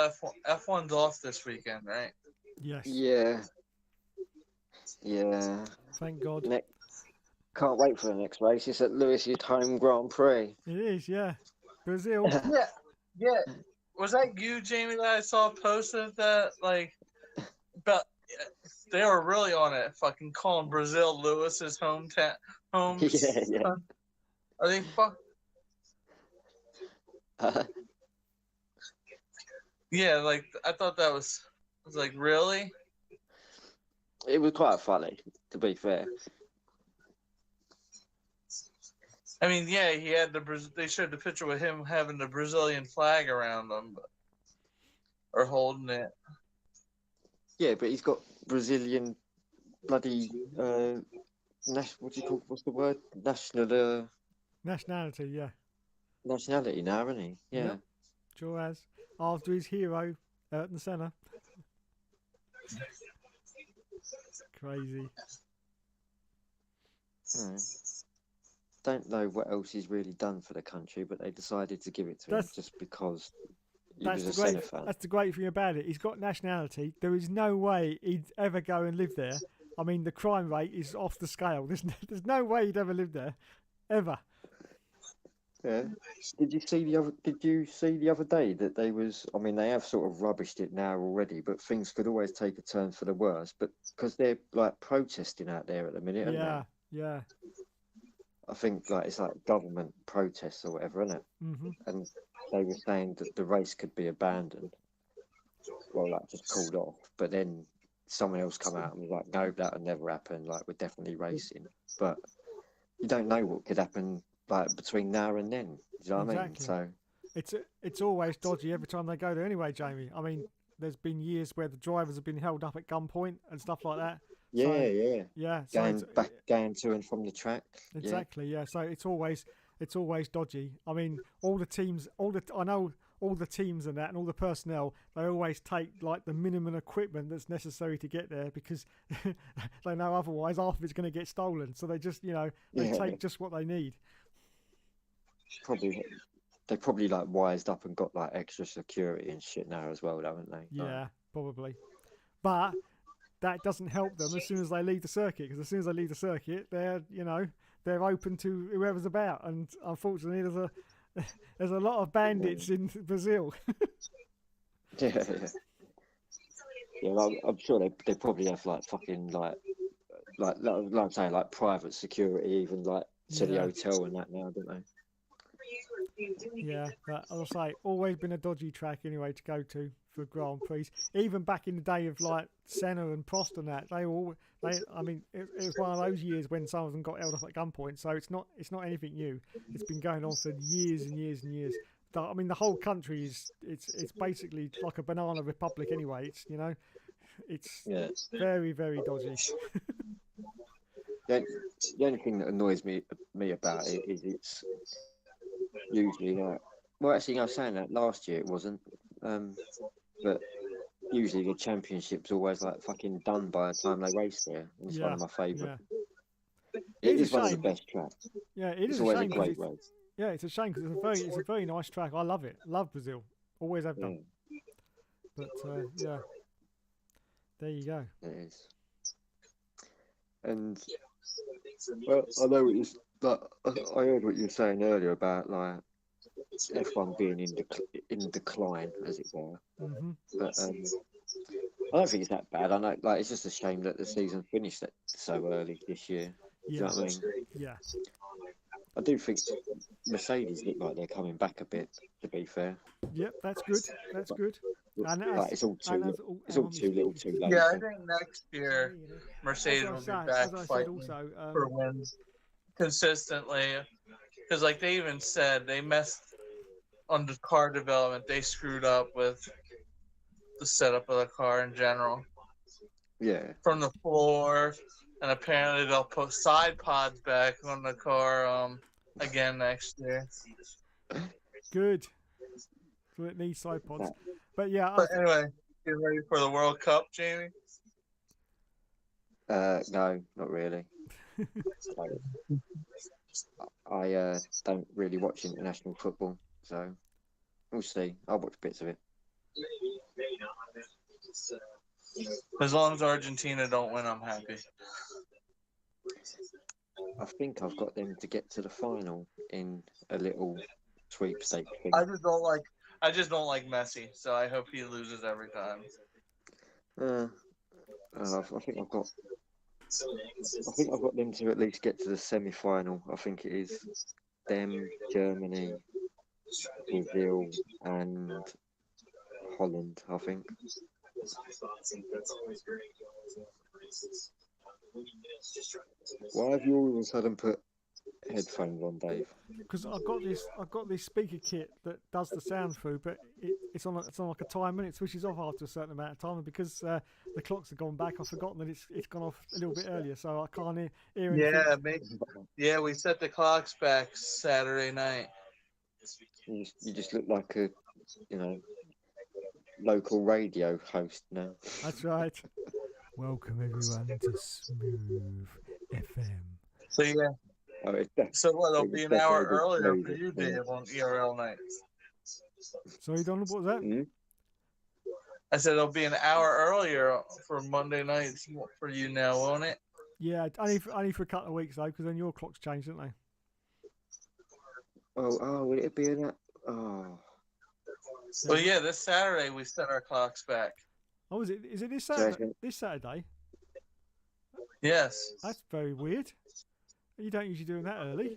F1's off this weekend, right? Yes. Yeah. Yeah. Thank God. Can't wait for the next race. It's at Lewis's home Grand Prix. It is, yeah. Brazil. Yeah. Was that you, Jamie, that I saw posted that, like, but they were really on it, fucking calling Brazil Lewis's home. Yeah. Are they fuck? Yeah, like I thought that was like really. It was quite funny, to be fair. I mean, yeah, he had they showed the picture with him having the Brazilian flag around him, or holding it. Yeah, but he's got Brazilian bloody what do you call? What's the word? Nationality, yeah. Nationality now, isn't he? Yeah. Yep. Sure has. After his hero, Ayrton Senna. Crazy. Don't know what else he's really done for the country, but they decided to give it to him just because he was a Senna fan. That's the great thing about it. He's got nationality. There is no way he'd ever go and live there. I mean, the crime rate is off the scale. There's no way he'd ever live there, ever. Yeah. Did you see the other day that they was? I mean, they have sort of rubbished it now already, but things could always take a turn for the worse. But because they're like protesting out there at the minute, aren't they? Yeah. I think like it's like government protests or whatever, isn't it? Mm-hmm. And they were saying that the race could be abandoned, well, like just called off. But then someone else come out and was like, "No, that would never happen. Like we're definitely racing." But you don't know what could happen like between now and then. Do you know what I mean? So it's always dodgy every time they go there anyway, Jamie. I mean, there's been years where the drivers have been held up at gunpoint and stuff like that. Yeah. Going to and from the track. Exactly. Yeah. So it's always dodgy. I mean, all the teams, I know all the teams and that, and all the personnel, they always take like the minimum equipment that's necessary to get there because they know otherwise half of it's going to get stolen. So they just, they take just what they need. They probably like wised up and got like extra security and shit now as well, haven't they? Yeah, probably. But that doesn't help them as soon as they leave the circuit, because as soon as they leave the circuit, they're open to whoever's about, and unfortunately, there's a lot of bandits in Brazil. Yeah. Well, I'm sure they probably have like fucking like I'm saying like private security even like to the hotel and that now, don't they? Yeah, but I'll say always been a dodgy track anyway to go to for Grand Prix. Even back in the day of like Senna and Prost and that, I mean, it was one of those years when some of them got held up at gunpoint. So it's not anything new. It's been going on for years and years and years. I mean, the whole country is it's basically like a banana republic anyway. It's Yeah. very very dodgy. The, the only thing that annoys me about it is it's usually like, well, actually, I was saying that last year it wasn't, but usually the championship's always like fucking done by the time they race there. And it's one Yeah, of my favourite. yeah. It It's is a one of the shame. best tracks. Yeah, it It's is a always a shame because great race. it's a shame because it's a very nice track. I love it. Love Brazil. Always have done. Yeah, But yeah, there you go. it is. And well, I know what you. But I heard what you were saying earlier about like F1 being in decline, as it were. Hmm. But I don't think it's that bad. I know, like, it's just a shame that the season finished so early this year. Do you Yeah, know what I mean? yeah, I do think Mercedes look like they're coming back a bit. To be fair, yep. That's good. That's good. And like it's all and too, as it's hang all on, too little, too late. Yeah, I So, think next year Mercedes will be back as I said fighting also, for wins consistently. Because like they even said they messed on the car development. They screwed up with the setup of the car in general, yeah, from the floor, and apparently they'll put side pods back on the car again next year. good. So it needs side pods. that, But yeah, But anyway, get ready for the World Cup, Jamie. no, not really. I don't really watch international football, so we'll see. I'll watch bits of it. As long as Argentina don't win, I'm happy. I think I've got them to get to the final in a little sweepstake thing. I just don't like Messi, so I hope he loses every time. I think I've got them to at least get to the semi-final. I think it is them, Germany, Brazil, and Holland. I think. Why have you all of a sudden put headphones on, Dave? because I've got this speaker kit that does the sound through, but it's on like a timer and it switches off after a certain amount of time. And because the clocks have gone back, I've forgotten that it's gone off a little bit earlier, so I can't hear anything. Yeah, we set the clocks back Saturday night. You just look like a, local radio host now. That's right. Welcome everyone to Smooth FM. So yeah. Oh, So what? It'll it be was an hour definitely earlier smooth, for you, yeah. Dave, on ERL nights. Sorry, Donald, what was that? Hmm? I said it'll be an hour earlier for Monday nights for you now, won't it? Yeah, only for a couple of weeks though, because then your clocks changed, didn't they? Oh, will it be that? Oh, Well, yeah, this Saturday we set our clocks back. Oh, is it this So Saturday? This Saturday? Yes. That's very weird. You don't usually do them that early.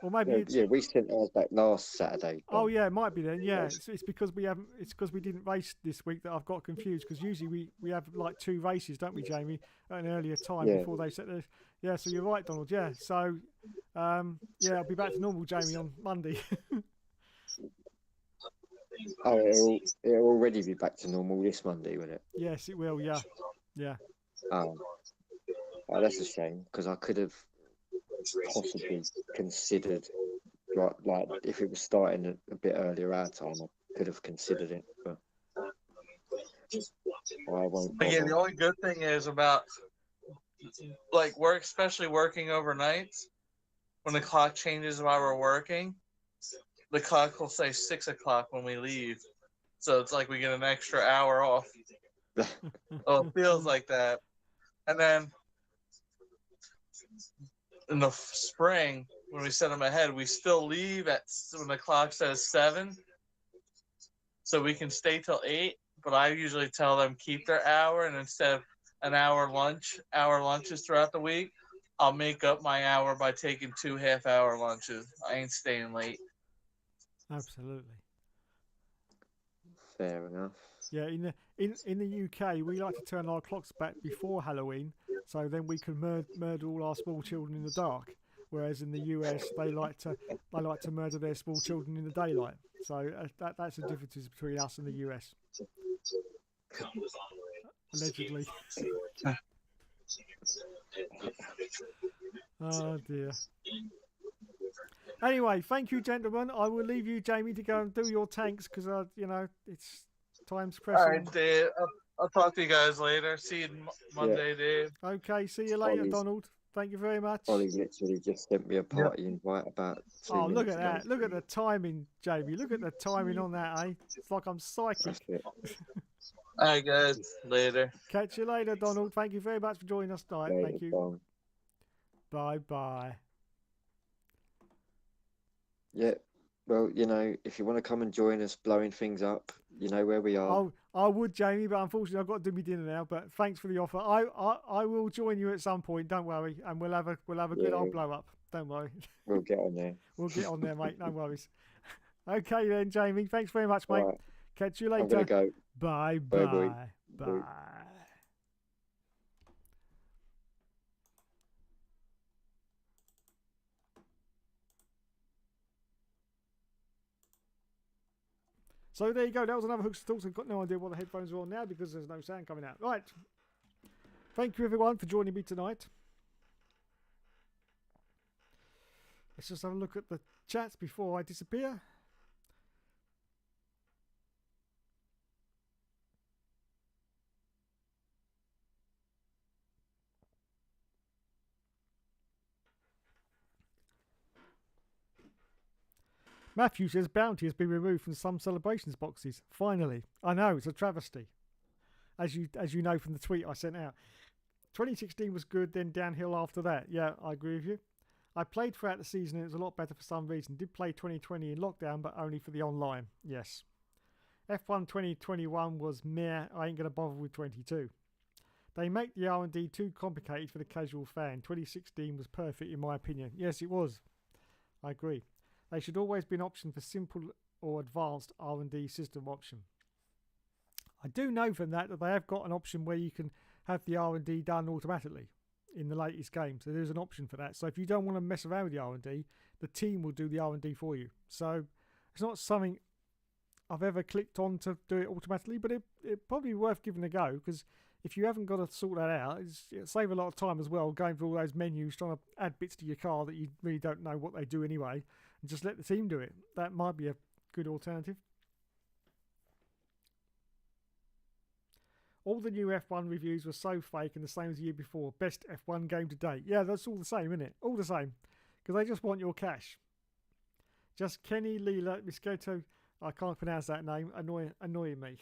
Or maybe yeah, we sent ours back last Saturday. Oh yeah, it might be then. Yeah, it's because we haven't. It's because we didn't race this week that I've got confused. Because usually we have like 2 races, don't we, Jamie, at an earlier time Yeah. before they set the. Yeah, so you're right, Donald. Yeah, so yeah, I'll be back to normal, Jamie, on Monday. Oh, it'll already be back to normal this Monday, will it? Yes, it will. Yeah, yeah. Oh, that's a shame because I could have possibly considered, like if it was starting a bit earlier our time, I could have considered it, but I won't. But yeah, bother. the only good thing is about like work, especially working overnights, when the clock changes while we're working, the clock will say 6 o'clock when we leave. So it's like we get an extra hour off. Oh, it feels like that. And then in the spring, when we set them ahead, we still leave when the clock says 7. So we can stay till 8. But I usually tell them keep their hour, and instead of hour lunches throughout the week, I'll make up my hour by taking 2 half-hour lunches. I ain't staying late. Absolutely. Fair enough. Yeah, in the UK, we like to turn our clocks back before Halloween, so then we can murder all our small children in the dark. Whereas in the US, they like to murder their small children in the daylight. So that's the difference between us and the US. Allegedly. Oh dear. Anyway, thank you, gentlemen. I will leave you, Jamie, to go and do your tanks because it's time's All pressing. right, Dave. I'll talk to you guys later. See you Monday, Dave. Okay, see you later, Ollie's- Donald. Thank you very much. Ollie literally just sent me a party invite about 2 Look minutes at ago. that. Look at the timing, Jamie. Look at the timing on that, eh? It's like I'm psychic. That's it. All right, guys. Later. Catch you later, Donald. Thank you very much for joining us tonight. Later, Thank you. Dom. Bye-bye. Yeah. Well, if you want to come and join us blowing things up, you know where we are. I would, Jamie, but unfortunately I've got to do my dinner now. But thanks for the offer. I will join you at some point. Don't worry, and we'll have a good old blow up. Don't worry. We'll get on there. We'll get on there, mate. No worries. Okay then, Jamie. Thanks very much, mate. Right. Catch you I'm later. gonna go. Bye Bye, bye. bye. Bye. So there you go. That was another Hookster Talks. I've got no idea what the headphones are on now because there's no sound coming out. Right. Thank you, everyone, for joining me tonight. Let's just have a look at the chats before I disappear. Matthew says bounty has been removed from some celebrations boxes. Finally. I know, it's a travesty. As you know from the tweet I sent out. 2016 was good, then downhill after that. Yeah, I agree with you. I played throughout the season and it was a lot better for some reason. Did play 2020 in lockdown, but only for the online. Yes. F1 2021 was meh. I ain't going to bother with 22. They make the R&D too complicated for the casual fan. 2016 was perfect in my opinion. Yes, it was. I agree. They should always be an option for simple or advanced R&D system option. I do know from that they have got an option where you can have the R&D done automatically in the latest game. So there's an option for that. So if you don't want to mess around with the R&D, the team will do the R&D for you. So it's not something I've ever clicked on to do it automatically, but it probably be worth giving a go because if you haven't got to sort that out, it'll save a lot of time as well going through all those menus, trying to add bits to your car that you really don't know what they do anyway, and just let the team do it. That might be a good alternative. All the new F1 reviews were so fake and the same as the year before. Best F1 game to date. Yeah, that's all the same, isn't it? All the same. Because they just want your cash. Just Kenny Leela Miscoto, I can't pronounce that name, annoying me.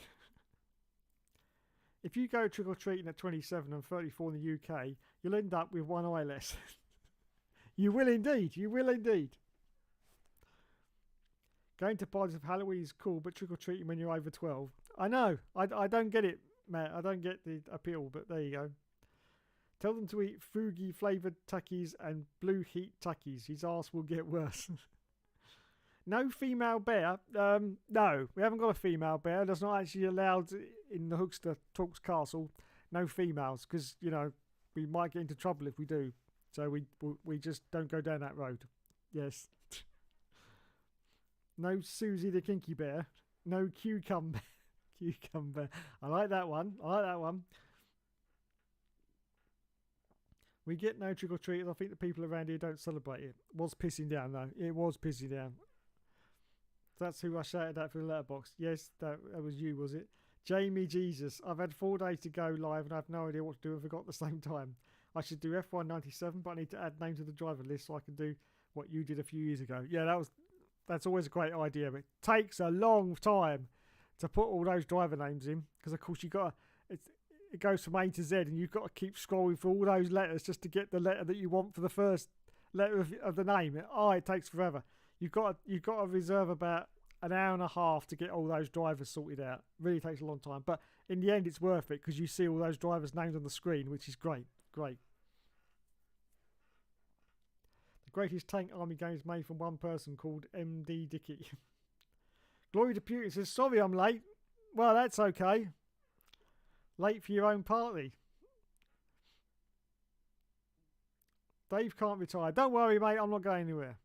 If you go trick-or-treating at 27 and 34 in the UK, you'll end up with one eye less. You will indeed. You will indeed. Going to parties of Halloween is cool, but trick-or-treating when you're over 12. I know. I don't get it, Matt. I don't get the appeal, but there you go. Tell them to eat Fugi flavoured Tuckies and Blue Heat Tuckies. His arse will get worse. No female bear. No, we haven't got a female bear. That's not actually allowed in the Hookster Talks Castle. No females, because, we might get into trouble if we do. So we just don't go down that road. Yes. No Susie the Kinky Bear. No Cucumber. Cucumber. I like that one. We get no trick-or-treaters. I think the people around here don't celebrate it. Was pissing down, though. It was pissing down. That's who I shouted at for the letterbox. Yes, that was you, was it? Jamie Jesus. I've had 4 days to go live and I have no idea what to do and forgot at the same time. I should do F1 97, but I need to add names to the driver list so I can do what you did a few years ago. Yeah, that's always a great idea, but it takes a long time to put all those driver names in because, of course, it goes from A to Z and you've got to keep scrolling through all those letters just to get the letter that you want for the first letter of the name. It takes forever. You've got to reserve about an hour and a half to get all those drivers sorted out. Really takes a long time, but in the end, it's worth it because you see all those drivers' names on the screen, which is great. Great. Greatest tank army games made from one person called MD Dickey. Glory to Putin says, sorry I'm late. Well, that's okay. Late for your own party. Dave can't retire. Don't worry, mate. I'm not going anywhere.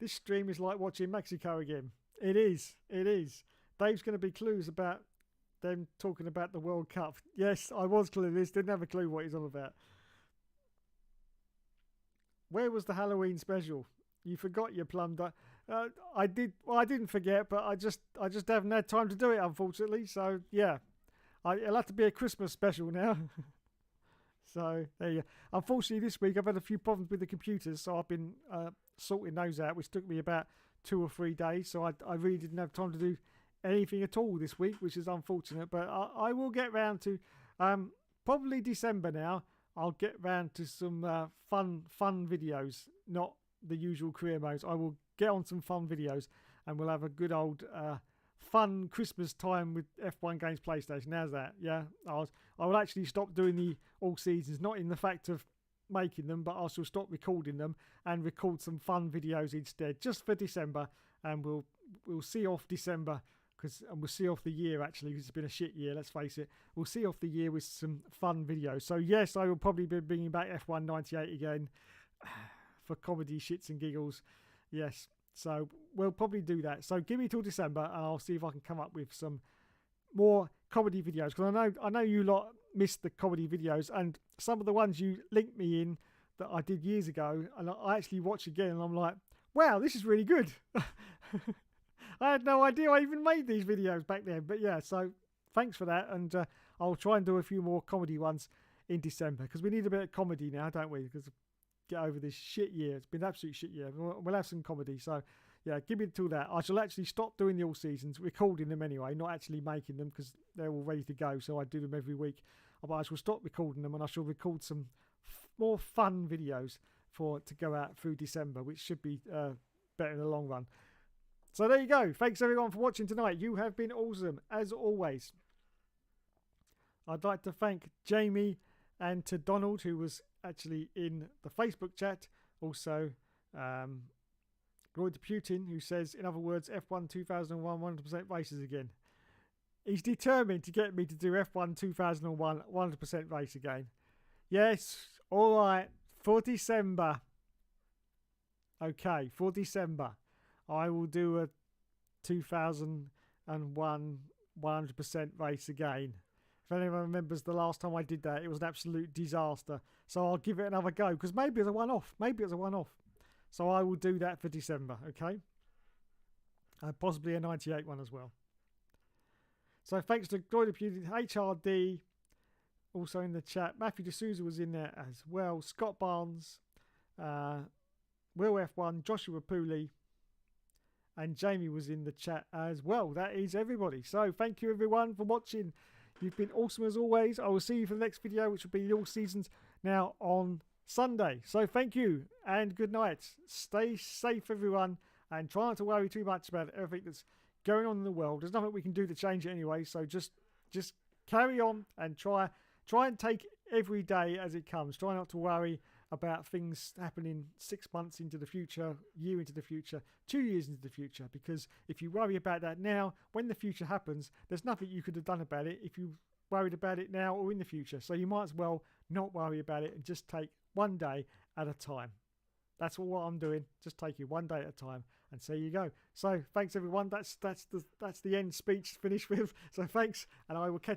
This stream is like watching Mexico again. It is. It is. Dave's going to be clues about them talking about the World Cup. Yes, I was clueless. Didn't have a clue what he's on about. Where was the Halloween special? You forgot your plum duck. I did. Well, I didn't forget, but I just haven't had time to do it, unfortunately. So yeah, it'll have to be a Christmas special now. So there you go. Unfortunately, this week I've had a few problems with the computers, so I've been sorting those out, which took me about 2 or 3 days. So I really didn't have time to do anything at all this week, which is unfortunate. But I will get round to probably December now. I'll get round to some fun videos, not the usual career modes. I will get on some fun videos, and we'll have a good old fun Christmas time with F1 Games PlayStation. How's that? Yeah, I will actually stop doing the all seasons, not in the fact of making them, but I shall stop recording them and record some fun videos instead, just for December. And we'll see off December. And we'll see off the year, actually, because it's been a shit year, let's face it. We'll see off the year with some fun videos. So, yes, I will probably be bringing back F1 98 again for comedy, shits and giggles. Yes, so we'll probably do that. So, give me till December, and I'll see if I can come up with some more comedy videos. Because I know you lot missed the comedy videos, and some of the ones you linked me in that I did years ago, and I actually watch again, and I'm like, wow, this is really good. I had no idea I even made these videos back then. But yeah, so thanks for that. And I'll try and do a few more comedy ones in December, because we need a bit of comedy now, don't we? Because get over this shit year. It's been an absolute shit year. We'll have some comedy. So yeah, give me till that. I shall actually stop doing the all seasons, recording them anyway, not actually making them, because they're all ready to go. So I do them every week. But I shall stop recording them, and I shall record some more fun videos to go out through December, which should be better in the long run. So there you go. Thanks everyone for watching tonight. You have been awesome, as always. I'd like to thank Jamie and to Donald, who was actually in the Facebook chat. Also, Glory to Putin, who says, in other words, F1 2001 100% races again. He's determined to get me to do F1 2001 100% race again. Yes, all right, for December. Okay, for December. I will do a 2001 100% race again. If anyone remembers the last time I did that, it was an absolute disaster. So I'll give it another go, because maybe it's a one-off. So I will do that for December, okay? And possibly a 98 one as well. So thanks to Glory to Putin, HRD, also in the chat. Matthew D'Souza was in there as well. Scott Barnes, Will F1, Joshua Pooley, and Jamie was in the chat as well. That is everybody. So thank you everyone for watching. You've been awesome as always. I will see you for the next video, which will be the all seasons now on Sunday. So thank you and good night. Stay safe everyone, and try not to worry too much about everything that's going on in the world. There's nothing we can do to change it anyway. So just carry on and try and take every day as it comes. Try not to worry about things happening 6 months into the future, year into the future, 2 years into the future. Because if you worry about that now, when the future happens, there's nothing you could have done about it if you worried about it now or in the future. So you might as well not worry about it and just take one day at a time. That's what I'm doing. Just take it one day at a time, and so you go. So thanks everyone. That's the end speech to finish with. So thanks, and I will catch you